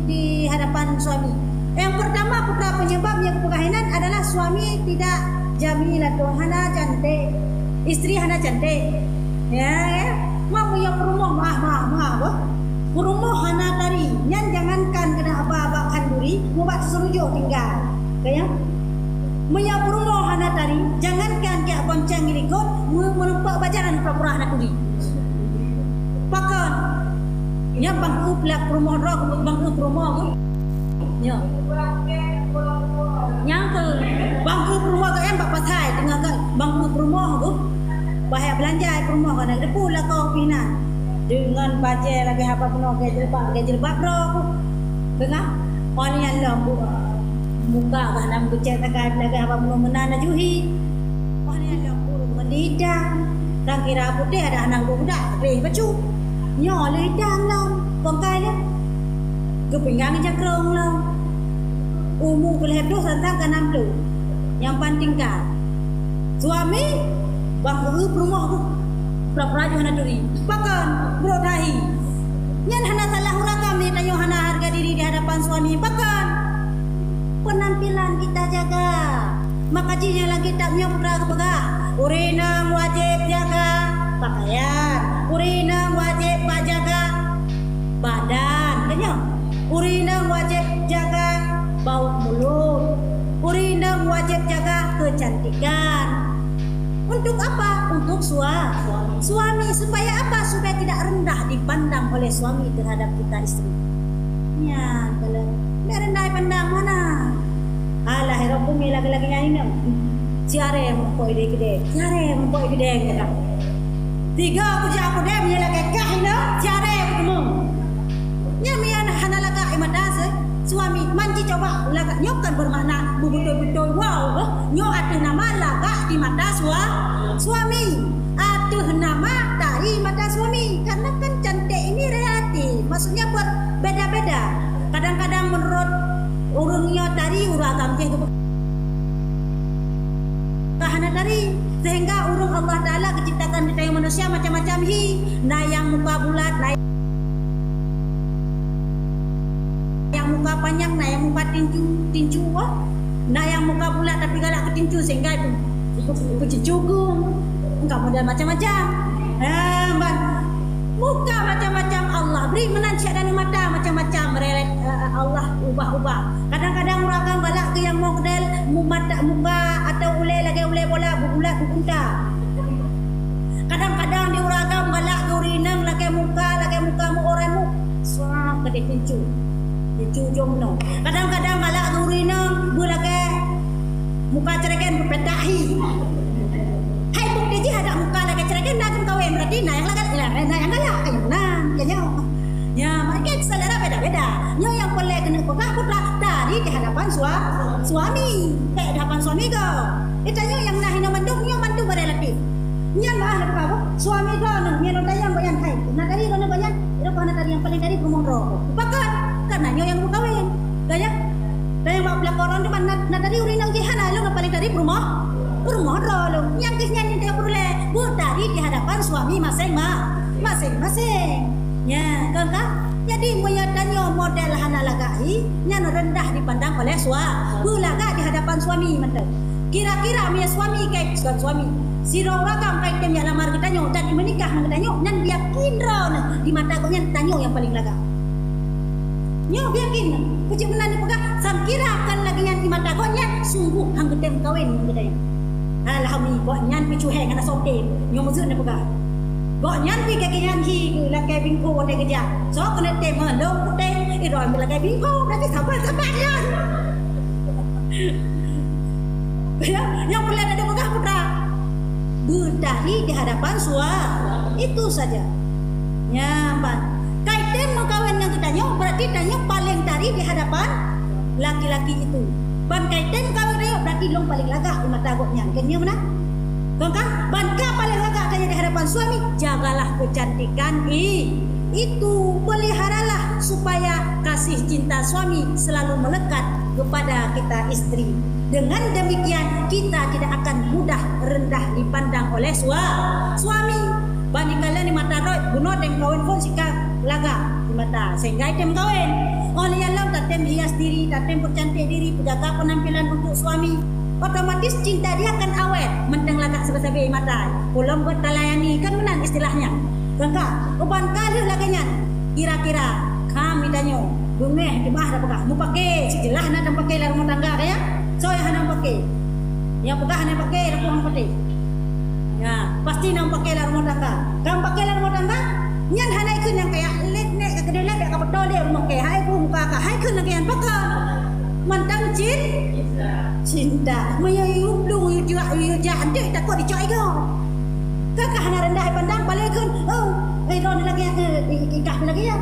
di hadapan suami. Yang pertama putra penyebab yang perkahwinan adalah suami tidak jamilah hana cantik. Istri hana cantik, ya, mau yang rumah rumah hana tari, jangankan kena apa-apa kanduri, mau buat serujo tinggal, Kaya menyap rumah hana tari, jangankan dia bonceng irikot, menumpak bajaran pura-pura hana turi. Pakan, nya bangku pelak rumah roh, bangku rumah tu, nya. Yang ke bangku rumah tu yang bapak saya tengah ke bangku rumah tu, bahaya belanja rumah kan, ada pula kau pinan dengan baca lagi apa pun ke jilbab roh, tengah, orang yang lembu. Muka bahana bucet takkan lagi apa belum menana juhi. Wah ni ada burung melidang. Dan kira putih ada anak budak reh baju. Nyo lidang lah. Bangkai dia. Kepinggang jakrong lah. Umur kelihatan tentang kanam lu. Yang pentingkan. Suami bangku rumah tu. Pura-pura hana duri. Pakan berodahi. Nyan hana salah huragam ni tanyo hana harga diri di hadapan suami. Pakan penampilan kita jaga. Makanya lagi tak punya putra kepegak. Urinang wajib jaga pakaian. Urinang wajib jaga badan. Kenyo. Urinang wajib jaga bau mulut. Urinang wajib jaga kecantikan. Untuk apa? Untuk suami. Supaya apa? Supaya tidak rendah dipandang oleh suami terhadap kita istri. Ya, kalau rendah pandang mana? Alah, herok bumi lagi-lagi nyanyi. Siare mempoi gede. Siare mempoi gede kata. Tiga puja aku dia punya lagi kah ini. Siare ketemu. Nyamian hana laga imadas. Suami manji coba laga nyokan bermakna betul-betul wow. Nyo ada nama laga di mata suami. Ada nama dari mata suami. Karena kan cantik ini relatif. Maksudnya berbeda-beda. Kadang-kadang menurut urungnya tadi uragam je kahana tadi sehingga urung Allah Taala keciptakan di manusia macam-macam hi. Nah yang muka bulat, nah yang muka panjang, nah yang muka tinju, nah yang muka bulat tapi galak ke tinju sehingga itu berjejugung. Enggak model macam-macam. Muka macam-macam Allah beri menancik dan mata macam-macam Allah ubah-ubah. Kadang-kadang uragam balak ke yang model mata muka atau ulai lagi ulai bola bulat bukunta. Kadang-kadang di uragam balak ke urinang lagi muka mu orang mu. Suara ke tinju jomno. Kadang-kadang balak ke urinang bulake muka cereken berpetahi. Hai bukti je ada muka lagi cereken nak kawin berarti nah yang laga yang galak ya makin selera beda-beda. Nyo yang boleh kena pegah putra dari di hadapan suami. Di hadapan suami kau. Itanya yang nah hina mandung nyo mandu berelatif. Nyan mah ada apa? Suami kau nyo dayang bayan hai. Nah dari kono bayan, itu kana dari yang paling dari rumong roh. Pakan karena nyo yang mau kawin. Gaya. Dayang bak pelakoran depan nah dari urinang jihana lu paling dari rumah roh lu. Yang kisnya ni dia boleh buat dari di hadapan suami masing-masing. Ya, kan? Jadi moyadannya model hana lagai, nya rendah dipandang oleh laga di hadapan suami mantap. Kira-kira punya suami kayak suami. Si ragam kayak dia lamar kita nyo dan menikah dengan kita nyo, nan yakin raw di mata ko nya tanyo yang paling laga. Nyo yakin, puji menan dipegang sam kira akan lagi yang di mata ko nya sungguh hang gedem kawin kita nyo. Alhamdulillah, kok nyan picu heng ana sotem, nyo maksud na pegang. Kok nyan pi kakian hi la kai bingko wate kerja. So kena tem lo putih iroi la kai bingko berarti sabar ya. Ya, yang boleh ada pegang putra. Berdari di hadapan itu saja. Ya, Pak. Kaitan mau kawin yang kita nyo berarti tanya paling dari di hadapan laki-laki itu. Ban kaitan kawin dia berarti long paling lagak di mata goknya. Kenya mana? Kongkah? Ban paling lagak tanya di hadapan suami, jagalah kecantikan itu, peliharalah supaya kasih cinta suami selalu melekat kepada kita istri. Dengan demikian kita tidak akan mudah rendah dipandang oleh suami. Bani kalian di mata roy, bunuh dan kawin pun sikap laga di mata sehingga item kawin. Oleh Allah tatem hias diri, tatem percantik diri, penjaga penampilan untuk suami. Otomatis cinta dia akan awet, menteng lagak sebesar mata. Belum bertalayani kan menan istilahnya. Kengka, uban kali laganya. Kira-kira kami danyo, bungeh di bawah dah pegah. Mu pakai sejelah nak dan pakai rumah tangga ya. So yang hana pakai. Yang pegah hana pakai rapuang pakai. Ya, pasti nang pakai lah rumah tangga. Kang pakai lah rumah tangga. Nyan hana ikut yang kayak let nek ke kedai nek ke betul dia rumah kayak hai pun muka ka hai kun lagi yang pakai. Mantang cinta. Maya yu lu yu jahat dia takut dicoi kau. Kakak hana rendah pandang balik kun. Oh, ron lagi ikah lagi ya.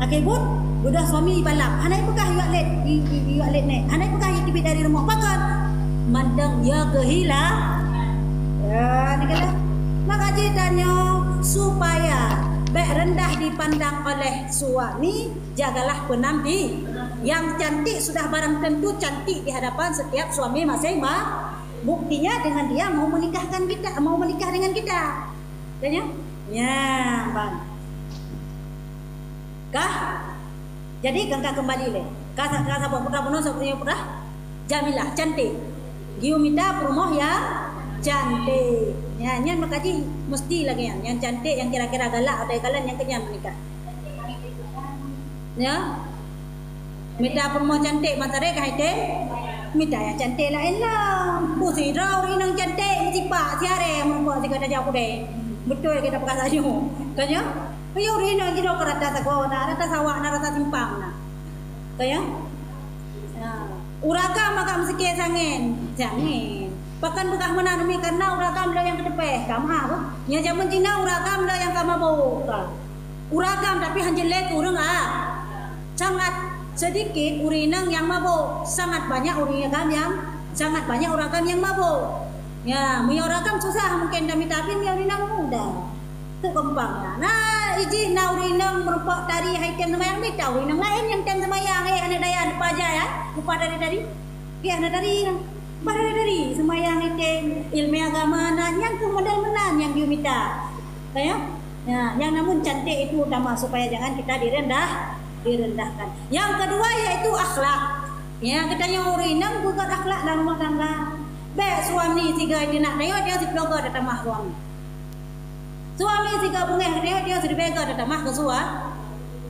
Akibut budak suami balap. Hana pegah yu let nek. Hana pegah yu tibit dari rumah pakai. Mandang ya kehilang. Ya, ni kata. Maka ceritanya supaya baik rendah dipandang oleh suami, jagalah penampi. Yang cantik sudah barang tentu cantik di hadapan setiap suami masing-masing. Buktinya dengan dia mau menikahkan kita, mau menikah dengan kita. Tanya? Ya, bang. Kah? Jadi kakak kembali le. Kata siapa putra puno seperti putra? Jamilah cantik. Giu minta perumoh ya cantik. Ya, nyan makaji mesti lagi yang cantik yang kira-kira galak atau kalian yang kenyang menikah. Ya. Minta perumoh cantik matare ka hite. Minta yang cantik lain lah. Pusi rau inang cantik mesti pak siare mun jika dah jauh deh. Betul kita pakai saja. Kanya? Ayo rina kita ke rata tako na rata sawak na rata simpang na. Kaya? Uragam maka mesti ke sangin. Jangan. Pakan bekah mana demi karena uragam dah yang kedepeh. Kamu apa? Nya zaman Cina uragam dah yang kamu bawa. Uragam tapi hanjelek urang sangat sedikit urinang yang mabuk. Sangat banyak uragam yang mabuk. Ya, uragam susah mungkin dami tapi urinang mudah. Tu gampang. Nah, iji na urinang merupakan dari haitem semayang beda. Urinang lain yang tem semayang anak daya lupa aja ya. Lupa dari. Ya, anak dari semayang itu ilmu agama yang kemudian yang diminta. Ya, yang namun cantik itu utama supaya jangan kita direndahkan. Yang kedua yaitu akhlak. Ya, kita yang urinang bukan akhlak dalam rumah tangga. Baik suami tiga dia nak tengok dia diploga datang mah suami. Suami tiga bungeh dia sudah bega datang mah ke suami.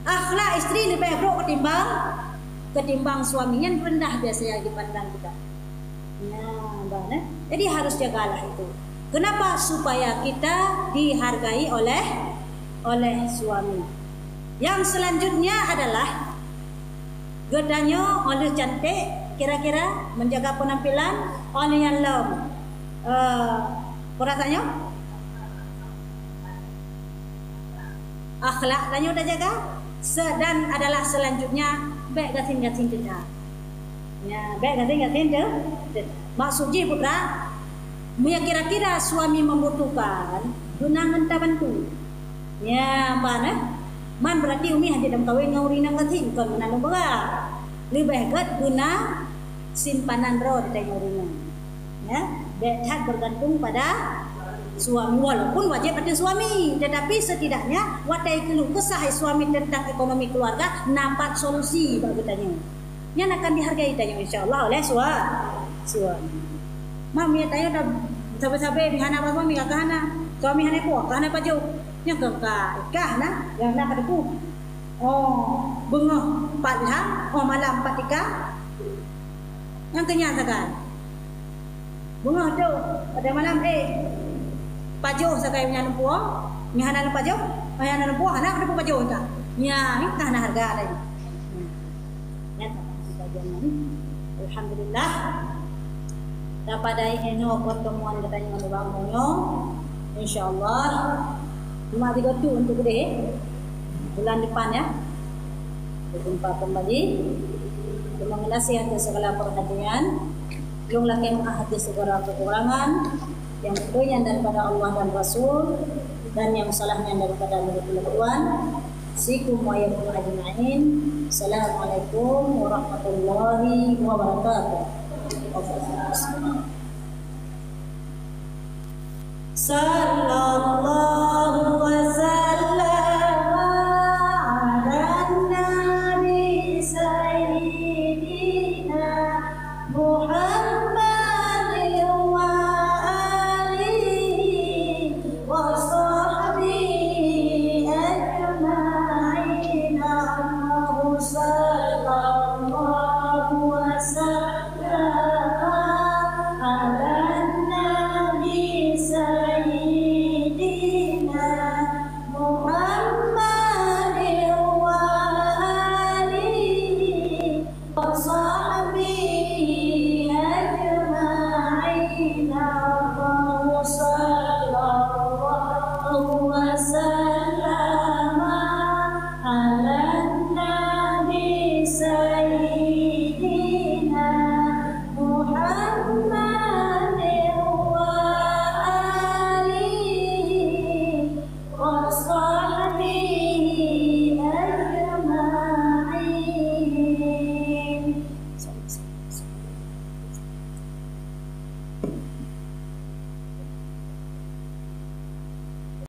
Akhlak istri lebih buruk ketimbang suaminya rendah biasanya dipandang kita. Nah, bang, jadi harus jagalah itu. Kenapa? Supaya kita dihargai oleh suami. Yang selanjutnya adalah gedanya oleh cantik, kira-kira menjaga penampilan oleh yang lem. Rasanya? Akhlak tanya udah jaga. Dan adalah selanjutnya baik gasin kita. Ya, baik gasin tu. Maksudnya putra, yang kira-kira suami membutuhkan, tunangan tak bantu. Ya, mana? Man berarti umi hanya dalam kawin ngawin nang gasin, bukan menanam berat. Lebih baik guna simpanan roh di ngawin. Ya, baik bergantung pada suami walaupun wajib pada suami, tetapi setidaknya watai keluh kesah suami tentang ekonomi keluarga nampak solusi bagi tanya. Yang akan dihargai tanya insyaallah oleh suami. Mami tanya dah sabar-sabar mihana apa suami kakak hana. Suami hana puak, hana paju. Yang kakak ikah nah, yang nak ada pu. Oh, bengah 4 jam, malam 4 tika. Yang kenyang sekali. Bengah tu pada malam pajuh sakai punya lempuang, ni hana pajuh, hana lempuang, hana ada pajuh tak? Nya, ni tak hana harga lagi. Ya, alhamdulillah. Daripada ini pertemuan katanya dengan bangunnya, insyaallah cuma 3 tu untuk gede bulan depan ya. Berjumpa kembali. Terima kasih atas segala perhatian. Yang lagi menghati segala kekurangan. Yang berbeda daripada Allah dan Rasul dan yang salahnya daripada mulut Tuhan. Assalamualaikum warahmatullahi wabarakatuh. Assalamualaikum warahmatullahi wabarakatuh. Salam